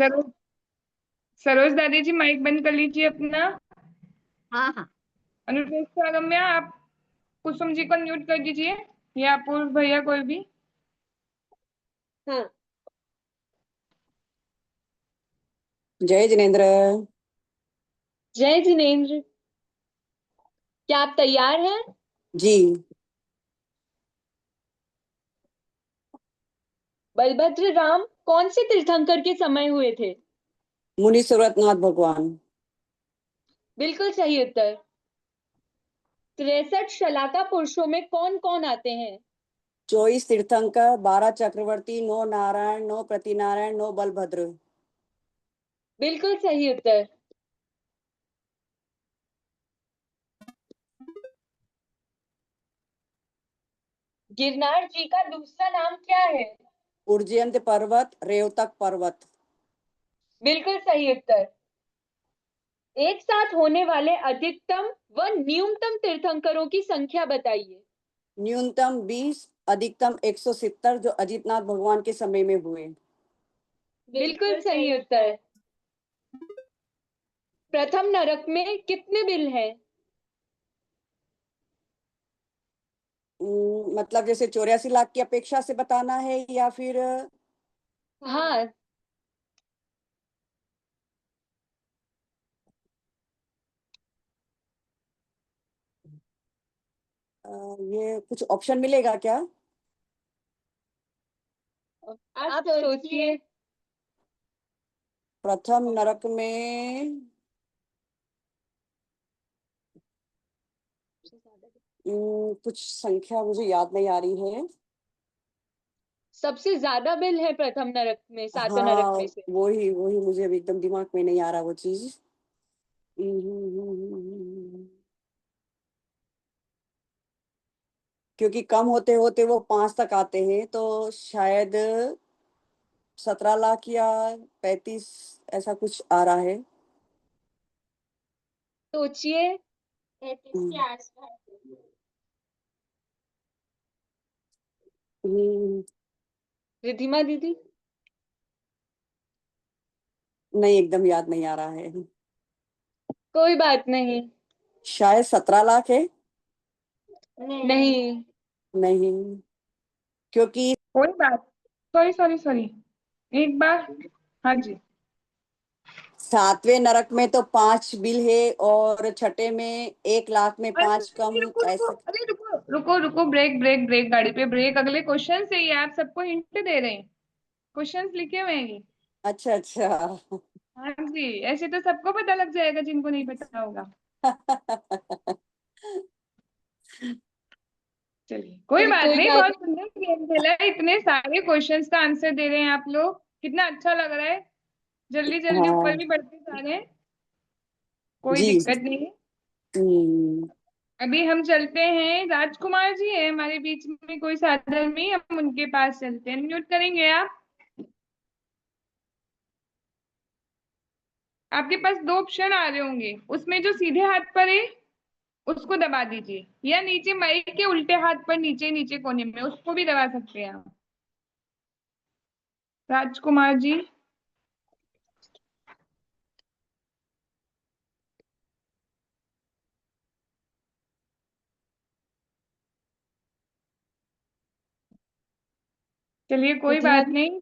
सरोज दादी जी, माइक बंद कर लीजिए अपना। हाँ हाँ, अनुष्का अगम्या, आप कुसुम जी को म्यूट कर दीजिए, या अपूर्व भैया, कोई भी। हाँ, जय जिनेन्द्र। जय जिनेन्द्र, क्या आप तैयार हैं? जी। बलभद्र राम कौन से तीर्थंकर के समय हुए थे? मुनि सुरतनाथ भगवान। बिल्कुल सही उत्तर। 63 शलाका पुरुषों में कौन कौन आते हैं? 24 तीर्थंकर, 12 चक्रवर्ती, 9 नारायण, 9 प्रतिनारायण, 9 बलभद्र। बिल्कुल सही उत्तर। गिरनार जी का दूसरा नाम क्या है? उर्जयंत पर्वत, रेवतक पर्वत। बिल्कुल सही उत्तर। एक साथ होने वाले अधिकतम व न्यूनतम तीर्थंकरों की संख्या बताइए। न्यूनतम 20, अधिकतम 170, जो अजितनाथ भगवान के समय में हुए। बिल्कुल सही उत्तर। प्रथम नरक में कितने बिल हैं? मतलब जैसे 84 लाख की अपेक्षा से बताना है या फिर? हाँ, ये कुछ ऑप्शन मिलेगा क्या? आप सोचिए। प्रथम नरक में कुछ संख्या मुझे याद नहीं आ रही है। सबसे ज्यादा बिल है प्रथम नरक में, सातों नरक हाँ, में से। वही वही मुझे अभी एकदम दिमाग में नहीं आ रहा वो चीज। क्योंकि कम होते होते वो 5 तक आते हैं, तो शायद 17 लाख या 35 ऐसा कुछ आ रहा है। सोचिए। 33 के आसपास। रिधिमा दीदी, नहीं, एकदम याद नहीं आ रहा है। कोई बात नहीं। शायद 17 लाख है। नहीं, नहीं, क्योंकि कोई बात, सॉरी सॉरी सॉरी, एक बार। हाँ जी, 7वें नरक में तो 5 बिल है, और छठे में 1 लाख में 5 कम रुको रुको, ऐसे। अरे रुको रुको रुको, ब्रेक ब्रेक ब्रेक, गाड़ी पे ब्रेक। अगले क्वेश्चन से ही आप सबको हिंट दे रहे हैं, क्वेश्चंस लिखे हुए हैं ये। अच्छा अच्छा। हाँ जी, ऐसे तो सबको पता लग जाएगा जिनको नहीं पता होगा। चलिए कोई चलिए, बात कोई नहीं, बात बहुत सुंदर गेम खेला है। इतने सारे क्वेश्चंस का आंसर दे रहे हैं आप लोग, कितना अच्छा लग रहा है। जल्दी जल्दी ऊपर हाँ भी बढ़ते जा रहे हैं, कोई जी। दिक्कत नहीं है। हम्म। अभी हम चलते हैं, राजकुमार जी है हमारे बीच में कोई साधर्मी, हम उनके पास चलते हैं। म्यूट करेंगे आप? आपके पास दो ऑप्शन आ रहे होंगे, उसमें जो सीधे हाथ पर है उसको दबा दीजिए, या नीचे माइक के उल्टे हाथ पर नीचे नीचे कोने में उसको भी दबा सकते हैं आप। राजकुमार जी, चलिए कोई रिधिमा बात नहीं।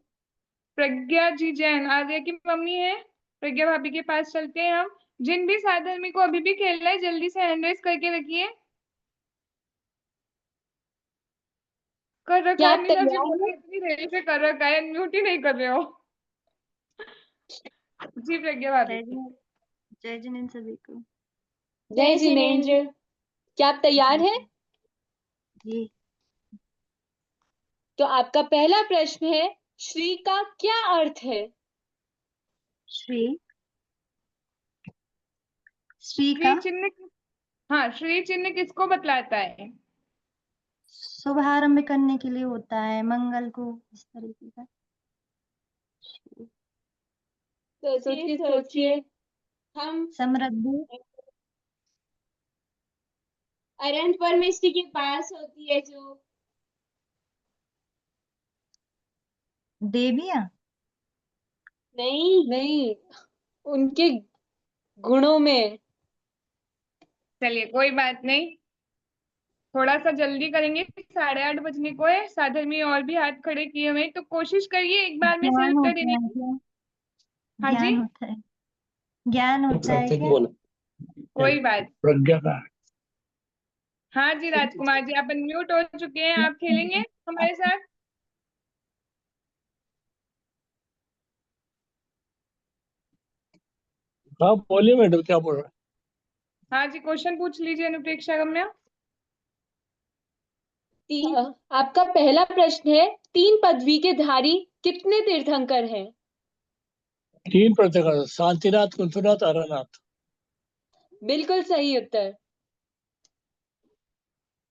प्रज्ञा जी जैन आर्या की मम्मी है, प्रज्ञा भाभी के पास चलते हैं हम। जिन भी साधर्मी को अभी भी खेलना है जल्दी से हैंड रेस करके रखिए। कर रखा क्या है आप मीना जी, तैयार बोलो हैं? इतनी देर से कर रखा है, म्यूट ही नहीं कर रहे हो। जी प्रज्ञा भाभी। जय जिनेंद्र सभी को। जय जिनेंद्र। क्या आप तैयार हैं? जी। तो आपका पहला प्रश्न है, श्री का क्या अर्थ है? श्री, श्री श्री का चिन्ह हाँ, श्री चिन्ह किसको बतलाता है? शुभारंभ करने के लिए होता है, मंगल को, इस तरीके का। सोचिए सोचिए। हम समृद्धि, अनंत परमेष्टि के पास होती है जो। देवियां, नहीं नहीं, उनके गुणों में। चलिए कोई बात नहीं, थोड़ा सा जल्दी करेंगे, 8:30 बजने को है। साधर्मी और भी हाथ खड़े किए हुए हैं, तो कोशिश करिए एक बार में सही ज्ञान उत्तर होता देने है की। क्या? हाँ जी, ज्ञान होता है, ज्ञान होता है क्या? कोई बात। प्रज्ञा का हाँ जी राजकुमार जी, आप अनम्यूट हो चुके हैं, आप खेलेंगे हमारे साथ। हाँ बोलिए मैडम, क्या बोल रहा हाँ जी, क्वेश्चन पूछ लीजिए अनुप्रेक्षा गम्या। आपका पहला प्रश्न है, 3 पदवी के धारी कितने तीर्थंकर हैं? है? 3 प्रकार, शांतिनाथ, कुंथुनाथ, अरनाथ। बिल्कुल सही उत्तर।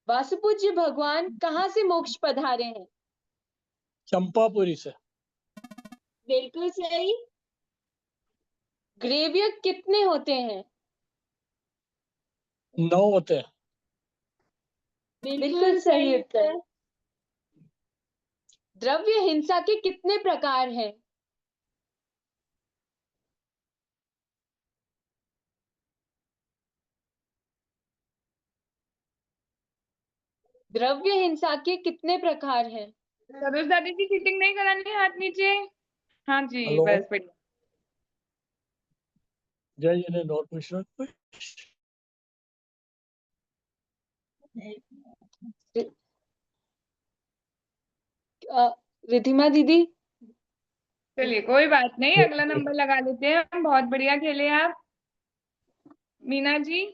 वासुपूज्य भगवान कहाँ से मोक्ष पधारे हैं? चंपापुरी से। बिल्कुल सही। ग्रेवियक कितने होते हैं? 9 होते हैं। बिल्कुल सही उत्तर। द्रव्य हिंसा के कितने प्रकार हैं? द्रव्य हिंसा के कितने प्रकार हैं? सरोज दादी जी, चीटिंग नहीं करानी है, हाथ नीचे। हाँ जी, हेलो, बस बढ़िया। जय जी ने नोट पूछ रहा। रिधिमा दीदी। चलिए कोई बात नहीं, अगला नंबर लगा लेते हैं हम। बहुत बढ़िया खेले आप। मीना जी,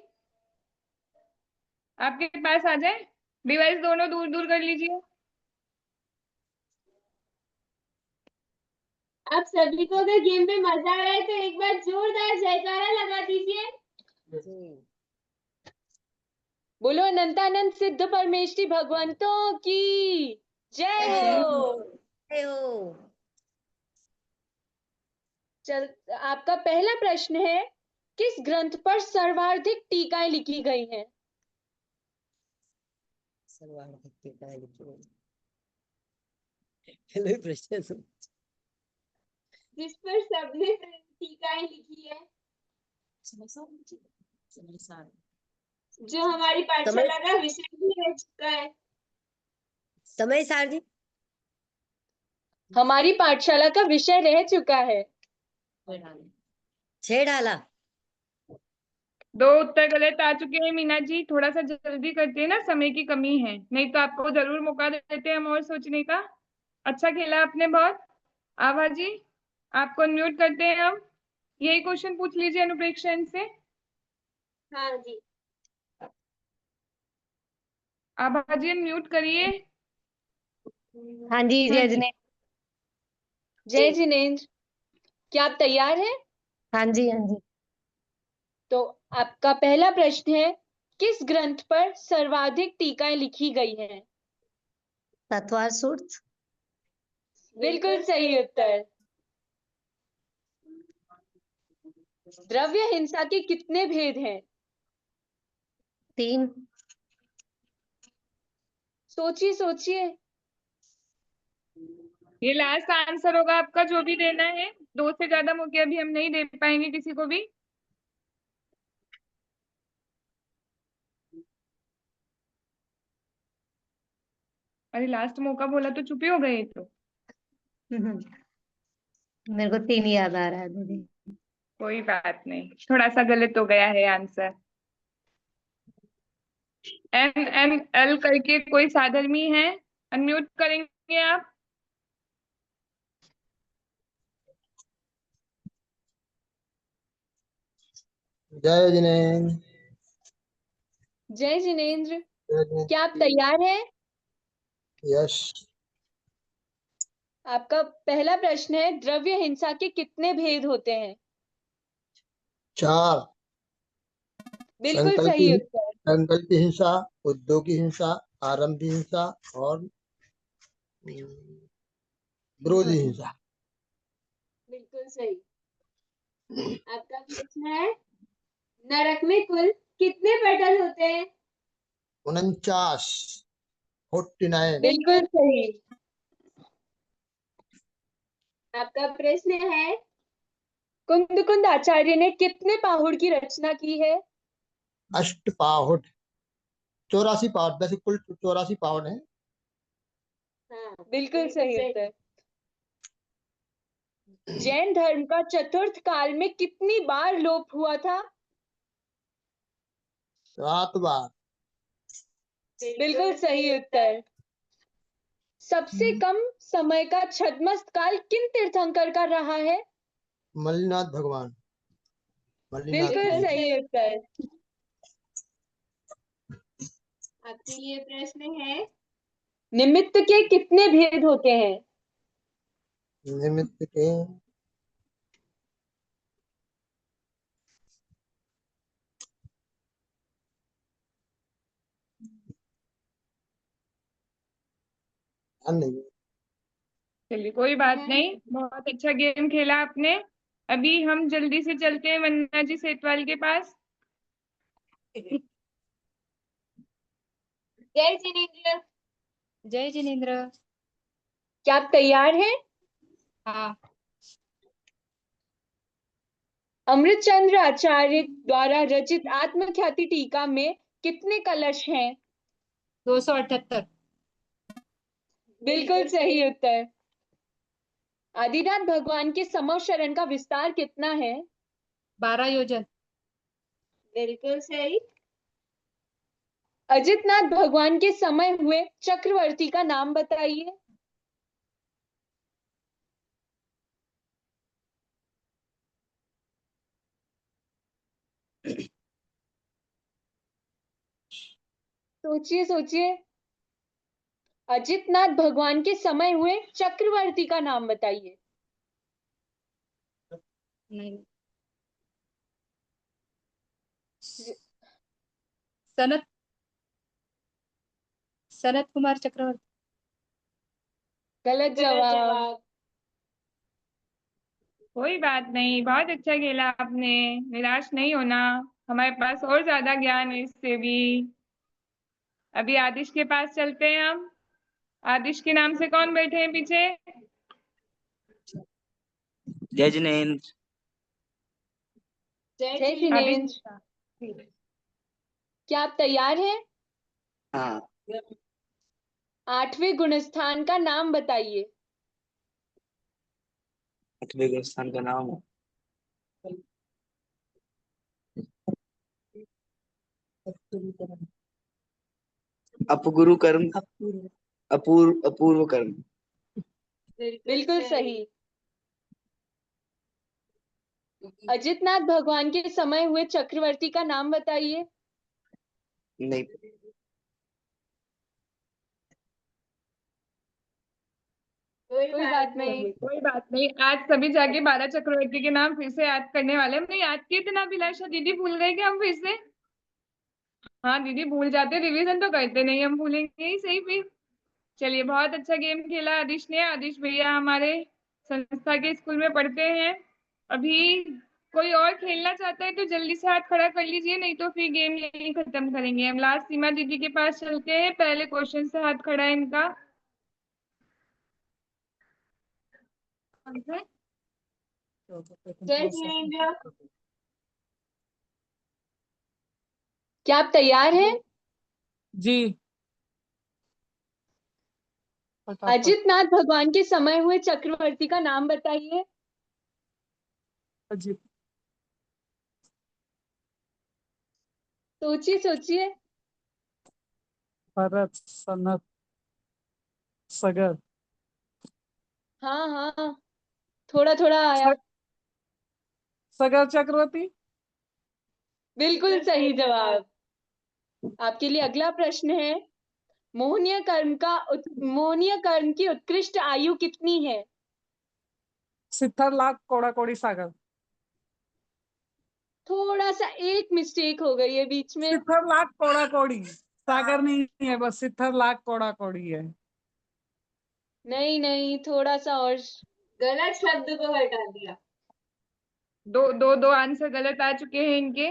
आपके पास आ जाए, डिवाइस दोनों दूर दूर कर लीजिए। आप सभी को अगर गेम में मजा आया है तो एक बार जोरदार जयकारा लगा दीजिए। बोलो अनंतानंद सिद्ध परमेष्टि भगवंतों की जय हो। चल, आपका पहला प्रश्न है, किस ग्रंथ पर सर्वाधिक टीकाएं लिखी गई हैं? सर्वाधिक टीकाएं लिखी गई। चलो प्रश्न सुन। जिस पर सबने टीकाएं लिखी है, जो हमारी पाठशाला का विषय भी रह चुका है। समय सारणी। हमारी पाठशाला का विषय रह चुका है। 6 डाला। दो उत्तर गलत आ चुके हैं मीना जी, थोड़ा सा जल्दी करते हैं ना, समय की कमी है, नहीं तो आपको जरूर मौका देते हैं हम और सोचने का। अच्छा खेला आपने बहुत। आभा जी, आपको अनम्यूट करते हैं हम। यही क्वेश्चन पूछ लीजिए अनुप्रेक्षा से। हाँ जी। आप हाजी म्यूट करिए। हाँ जी जय जिनेंद्र। जय जिनेंद्र, क्या आप तैयार हैं? हाँ जी हाँ जी। तो आपका पहला प्रश्न है, किस ग्रंथ पर सर्वाधिक टीकाएं लिखी गई हैं? तत्वार सूत्र। बिल्कुल सही उत्तर। द्रव्य हिंसा के कितने भेद हैं? 3। सोचिए सोचिए। ये लास्ट आंसर होगा आपका, जो भी देना है। 2 से ज्यादा मौके अभी हम नहीं दे पाएंगे किसी को भी। अरे लास्ट मौका बोला तो चुप ही हो गए तो। मेरे को 3 याद आ रहा है दीदी। कोई बात नहीं, थोड़ा सा गलत हो गया है आंसर। NNL करके कोई साधर्मी है, अनम्यूट करेंगे आप। जय जिनेंद्र। जय जिनेंद्र, जय जिनेंद्र। क्या आप तैयार हैं? यस। आपका पहला प्रश्न है, द्रव्य हिंसा के कितने भेद होते हैं? 4। बिल्कुल सही उत्तर। संकल्पी हिंसा, उद्योगी हिंसा, आरंभी हिंसा और विरोधी हिंसा। बिल्कुल सही। आपका प्रश्न है, नरक में कुल कितने पेटल होते हैं? 49। 49। बिल्कुल सही। आपका प्रश्न है, कुंद आचार्य ने कितने पाहुड़ की रचना की है? अष्टपाहुड़। 84 पाहुड़, वैसे कुल 84 पाहुड़ है। हाँ बिल्कुल सही उत्तर। जैन धर्म का चतुर्थ काल में कितनी बार लोप हुआ था? 7 बार। बिल्कुल सही उत्तर। सबसे कम समय का छद्मस्त काल किन तीर्थंकर का रहा है? मल्लिनाथ भगवान। बिल्कुल सही उत्तर। आपके लिए प्रश्न है, निमित्त के कितने भेद होते हैं? निमित्त के नहीं। चलिए कोई बात नहीं, बहुत अच्छा गेम खेला आपने। अभी हम जल्दी से चलते हैं वंदना जी सेतवाल के पास। जय जिनेंद्र। जय जिनेंद्र। क्या आप तैयार हैं? हाँ। अमृतचंद्र आचार्य द्वारा रचित आत्मख्याति टीका में कितने कलश हैं? 278। बिल्कुल सही उत्तर। आदिनाथ भगवान के समव शरण का विस्तार कितना है? 12 योजन। बिल्कुल सही। अजितनाथ भगवान के समय हुए चक्रवर्ती का नाम बताइए। सोचिए सोचिए। अजितनाथ भगवान के समय हुए चक्रवर्ती का नाम बताइए। नहीं। सनत सनत कुमार चक्रवर्ती। गलत जवाब। कोई बात नहीं, बहुत अच्छा खेला आपने, निराश नहीं होना। हमारे पास और ज्यादा ज्ञान है इससे भी। अभी आदिश के पास चलते हैं हम। आदिश के नाम से कौन बैठे हैं पीछे? जय जिनेंद्र। जय जिनेंद्र। क्या आप तैयार हैं? हाँ। 8वें गुणस्थान का नाम बताइए। 8वें गुणस्थान का नाम अपगुरु कर्म, अपूर्व कर्म। बिल्कुल सही। अजितनाथ भगवान के समय हुए चक्रवर्ती का नाम बताइए। नहीं। कोई बात नहीं। कोई बात नहीं, आज सभी जाके 12 चक्रवर्ती के नाम फिर से याद करने वाले हैं। हमने याद किए थे ना अभिलाषा दीदी, भूल गए क्या हम फिर से? हाँ दीदी भूल जाते, रिवीजन तो करते नहीं, हम भूलेंगे ही सही फिर। चलिए बहुत अच्छा गेम खेला आदिश ने। आदिश भैया हमारे संस्था के स्कूल में पढ़ते हैं। अभी कोई और खेलना चाहता है तो जल्दी से हाथ खड़ा कर लीजिए, नहीं तो फिर गेम यहीं खत्म करेंगे हम। लास्ट सीमा दीदी के पास चलते हैं, पहले क्वेश्चन से हाथ खड़ा है इनका। जय जिनेंद्र, क्या आप तैयार हैं? जी। अजितनाथ भगवान के समय हुए चक्रवर्ती का नाम बताइए। अजित। सोचिए सोचिए। भरत, सनत, सगर। हाँ हाँ, थोड़ा थोड़ा आया। सगर चक्रवर्ती। बिल्कुल सही जवाब। आपके लिए अगला प्रश्न है, मोहनीय कर्म की उत्कृष्ट आयु कितनी है? 70 लाख कोड़ा कोड़ी सागर। थोड़ा सा एक मिस्टेक हो गई है बीच में। 70 लाख कोड़ा कोड़ी सागर नहीं है, बस 70 लाख कोड़ा कोड़ी है। नहीं नहीं, थोड़ा सा और। गलत शब्द को हटा दिया। दो आंसर गलत आ चुके हैं इनके।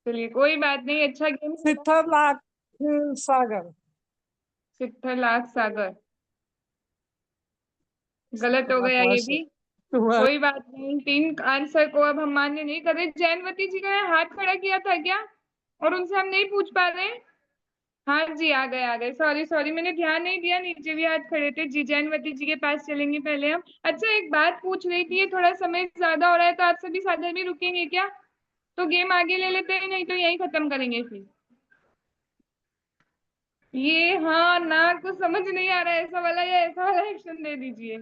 चलिए कोई बात नहीं, अच्छा गेम। 70 लाख सागर। 70 लाख सागर गलत हो गया ये भी। कोई बात नहीं, 3 आंसर को अब हम मान्य नहीं कर रहे। जैनवती जी का हाथ खड़ा किया था क्या, और उनसे हम नहीं पूछ पा रहे? हाँ जी आ गए आ गए, सॉरी सॉरी, मैंने ध्यान नहीं दिया, नीचे भी हाथ खड़े थे जी। जैनवती जी के पास चलेंगे पहले हम। अच्छा एक बात पूछ रही थी, ये थोड़ा समय ज्यादा हो रहा है तो आप सभी साधन में रुकेंगे क्या? तो गेम आगे ले लेते हैं, नहीं तो यही खत्म करेंगे फिर। ये हाँ ना कुछ समझ नहीं आ रहा है, ऐसा वाला या ऐसा वाला एक्शन दे दीजिए।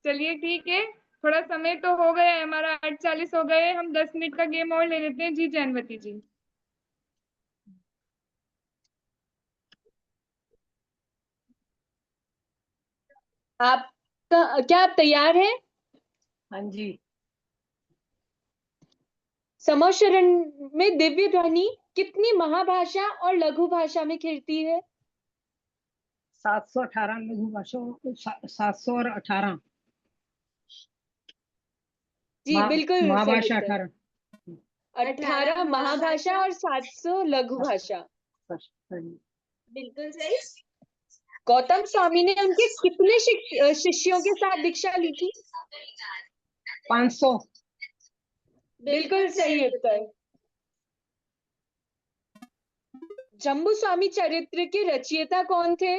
चलिए ठीक है, थोड़ा समय तो हो गया है हमारा, 8:40 हो गए, हम 10 मिनट का गेम और ले लेते हैं जी। जैनवती जी आप क्या आप तैयार हैं? हाँ जी। समौशरण में दिव्य ध्वनि कितनी महाभाषा और लघु भाषा में खिलती है? 718 लघु भाषा, 718। जी बिल्कुल महाभाषा 18। 18 महाभाषा और 700 लघु भाषा। बिल्कुल सही। गौतम स्वामी ने उनके कितने शिष्यों के साथ दीक्षा ली थी? 500। बिल्कुल सही उत्तर। जम्बू स्वामी चरित्र के रचयिता कौन थे?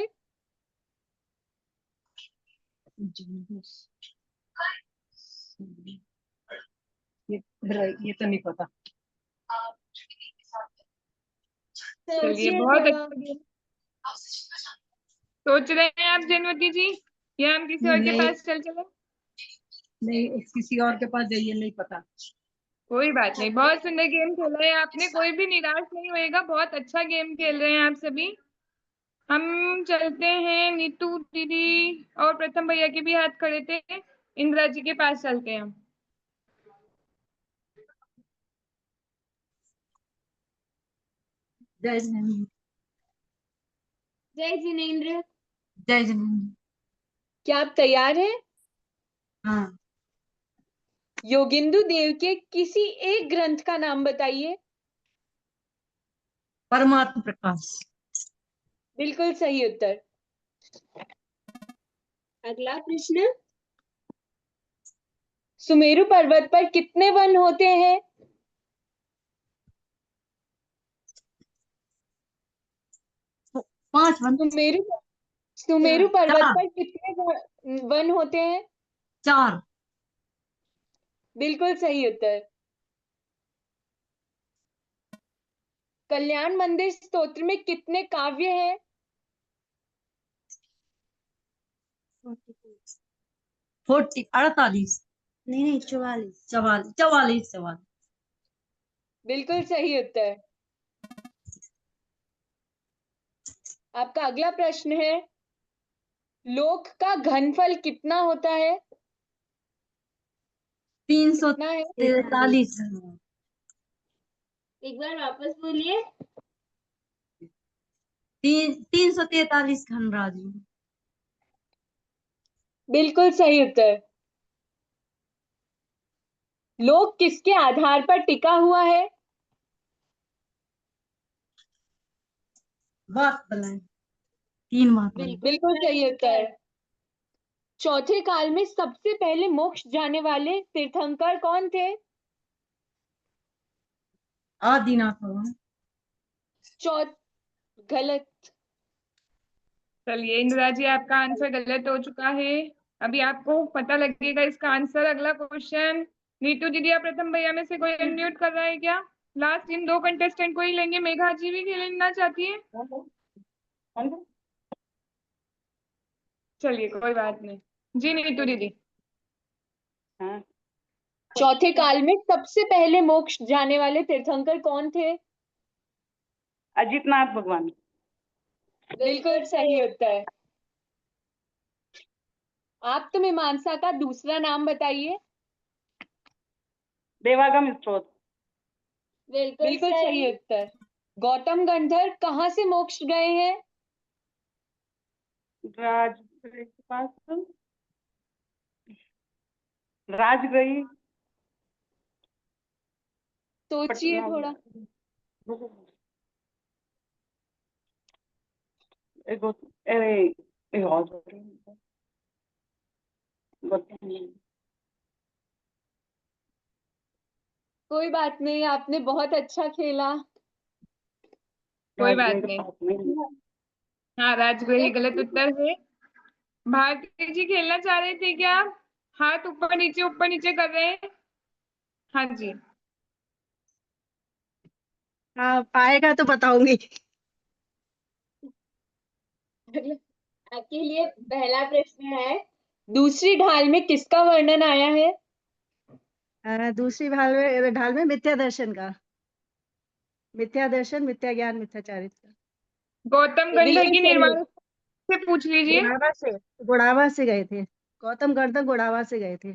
ये तो नहीं पता। चलिए बहुत अच्छा। सोच रहे हैं आप जैनवती जी, या हम किसी और के पास चल चले? नहीं, किसी और के पास जाइए, नहीं पता। कोई बात नहीं, बहुत सुंदर गेम खेला है आपने, कोई भी निराश नहीं होएगा, बहुत अच्छा गेम खेल रहे हैं आप सभी। हम चलते हैं, नीतू दीदी और प्रथम भैया के भी हाथ खड़े थे, इंदिरा जी के पास चलते हैं हम। जय जिनेंद्र। जय जिनेंद्र। जय जिनेंद्र। क्या आप तैयार हैं? हाँ। योगिंदु देव के किसी एक ग्रंथ का नाम बताइए। परमात्म प्रकाश। बिल्कुल सही उत्तर। अगला प्रश्न, सुमेरु पर्वत पर कितने वन होते हैं? 5 वन। सुमेरु पर्वत पर कितने वन होते हैं? 4। बिल्कुल सही उत्तर। कल्याण मंदिर स्तोत्र में कितने काव्य हैं? 48 नहीं 44। 44 बिल्कुल सही उत्तर। आपका अगला प्रश्न है, लोक का घनफल कितना होता है? 343। एक बार वापस बोलिए। 343 घनराजी। बिल्कुल सही उत्तर। लोक किसके आधार पर टिका हुआ है? बात बनाए 3 बात बनाए। बिल्कुल सही उत्तर। चौथे काल में सबसे पहले मोक्ष जाने वाले तीर्थंकर कौन थे? आदिनाथ भगवान। गलत। चलिए इंदिरा जी, आपका आंसर गलत हो चुका है। अभी आपको पता लगेगा इसका आंसर। अगला क्वेश्चन, नीतू दीदी या प्रथम भैया में से कोई अनम्यूट कर रहा है क्या? लास्ट इन 2 कंटेस्टेंट को ही लेंगे। मेघा जी भी खेलना चाहती है? चलिए कोई बात नहीं। जी नीतू दीदी। चौथे काल में सबसे पहले मोक्ष जाने वाले तीर्थंकर कौन थे? अजितनाथ भगवान। बिल्कुल सही उत्तर। आप तो मीमांसा का दूसरा नाम बताइए। देवागम स्त्रोत। बिल्कुल सही उत्तर। गौतम गंधर्व कहाँ से मोक्ष गए हैं? राजगृह के पास। राजगृह। सोचिए थोड़ा। कोई बात नहीं, आपने बहुत अच्छा खेला। कोई बात नहीं। हाँ, राजगृह गलत उत्तर है। भारती जी खेलना चाह रहे थे क्या? हाथ ऊपर नीचे कर रहे हैं। हाँ जी। हाँ, पाएगा तो बताऊंगी। आपके लिए पहला प्रश्न है, दूसरी ढाल में किसका वर्णन आया है? दूसरी ढाल में मिथ्या दर्शन का। मिथ्या दर्शन, मिथ्या ज्ञान, मिथ्या चारित्र। गौतम गंधर्व की निर्वाण से पूछ लीजिए। गुड़ावा से गए थे। गौतम गंधर्व गुड़ावा से गए थे।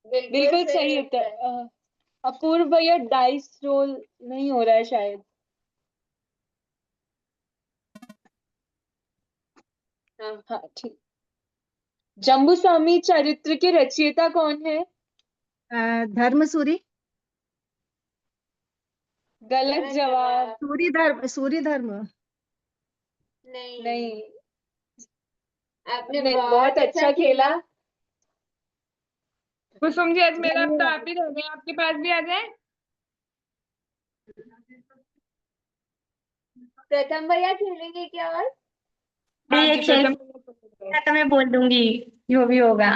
बिल्कुल सही उत्तर। अपूर्व भैया डाइस रोल नहीं हो रहा है शायद। हाँ हाँ ठीक। जम्बूस्वामी चरित्र के रचयिता कौन है? धर्मसूरी। गलत जवाब। सूरी धर्म। नहीं, आपने बहुत अच्छा खेला। कुसुम जी, अजमेर आप तो आप ही रह गए, आपके पास भी आ जाए। प्रथम भैया खेलेंगे क्या? और हाँ ये जी, खेल प्रथम तो मैं बोल दूंगी जो भी होगा।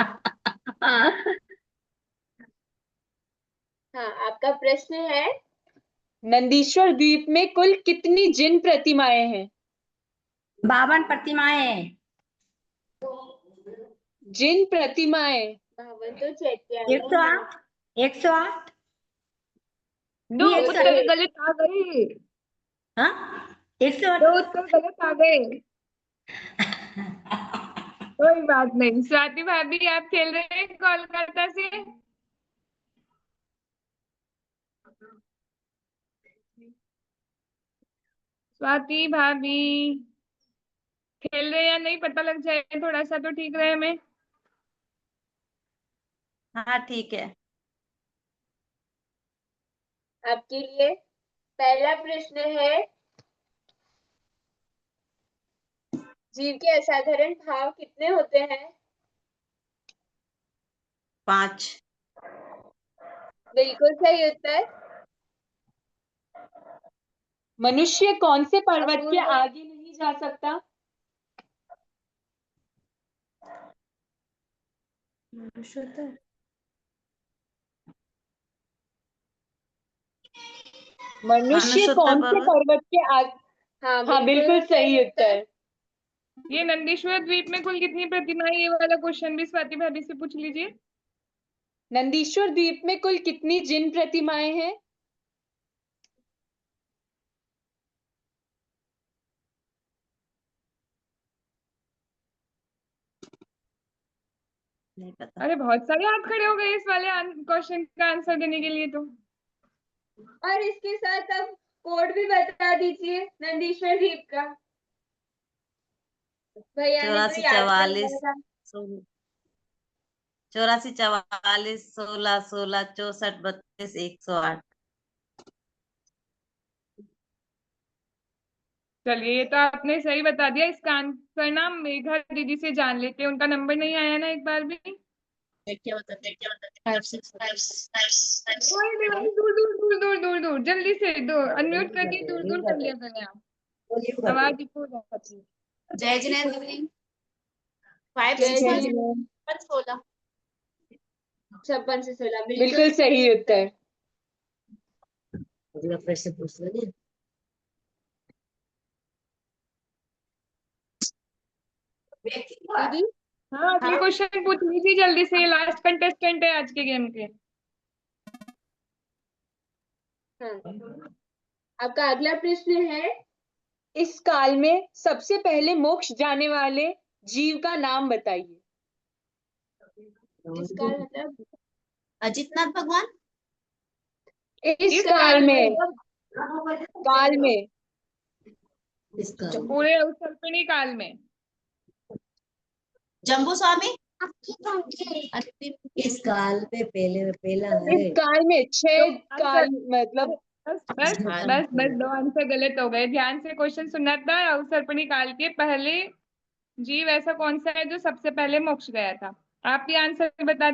हाँ, आपका प्रश्न है, नंदीश्वर द्वीप में कुल कितनी जिन प्रतिमाएं हैं? 52 प्रतिमाएं। जिन प्रतिमाएं। 52 तो चैत्य 108। 108। दो नहीं, उत्तर गलत आ गए। हाँ 108। दो उत्तर गलत आ गए। कोई बात नहीं। स्वाति भाभी, आप खेल रहे हैं कोलकाता से? स्वाति भाभी खेल रहे या नहीं पता लग जाए थोड़ा सा तो ठीक रहे हमें। हाँ ठीक है। आपके लिए पहला प्रश्न है, जीव के असाधारण भाव कितने होते हैं? 5। बिल्कुल सही उत्तर। मनुष्य कौन से पर्वत के आगे नहीं जा सकता? मनुष्य कौन से पर्वत के आगे? हाँ बिल्कुल सही उत्तर। ये नंदीश्वर द्वीप में कुल कितनी प्रतिमाएं, ये वाला क्वेश्चन भी स्वाति भाभी से पूछ लीजिए। नंदीश्वर द्वीप में कुल कितनी जिन प्रतिमाएं हैं? नहीं पता। अरे बहुत सारे हाथ खड़े हो गए इस वाले क्वेश्चन का आंसर देने के लिए तो। और इसके साथ अब कोड भी बता दीजिए नंदीश्वर द्वीप का। भैया ने तो 84 याद कर 44 लिया था। 84 44 16 16 64 32 108। चलिए ये तो आपने सही बता दिया। इसका आंसर ना मेघा दीदी से जान लेते हैं, उनका नंबर नहीं आया ना एक बार भी। क्या बताते 5 6 5 ओए रे भाई, दूर दूर दूर दूर दूर दूर, जल्दी से दो अनम्यूट करके दूर दूर कर लिया करें आप, आवाज इको हो जाती है। जय जिनेंद्र 5 जय 6 जिनेंद्र। 16 56 से 16 बिल्कुल सही उत्तर। अगला प्रश्न पूछ लीजिए। दीदी हाँ अगले क्वेश्चन पूछ लीजिए जल्दी से, लास्ट कंटेस्टेंट है आज के गेम के। आपका अगला प्रश्न है, इस काल में सबसे पहले मोक्ष जाने वाले जीव का नाम बताइए। इस काल मतलब अजितनाथ भगवान। इस काल में, काल में पूरे उत्तरपणी काल में। जम्बू स्वामी। इस काल में पहला है। इस काल में 6 काल मतलब बस बस बस बस 2 आंसर गलत हो गए। ध्यान से क्वेश्चन सुनना था। अवसर्पणी काल के पहले जीव ऐसा कौन सा है जो सबसे पहले मोक्ष गया था? आप ये आंसर बता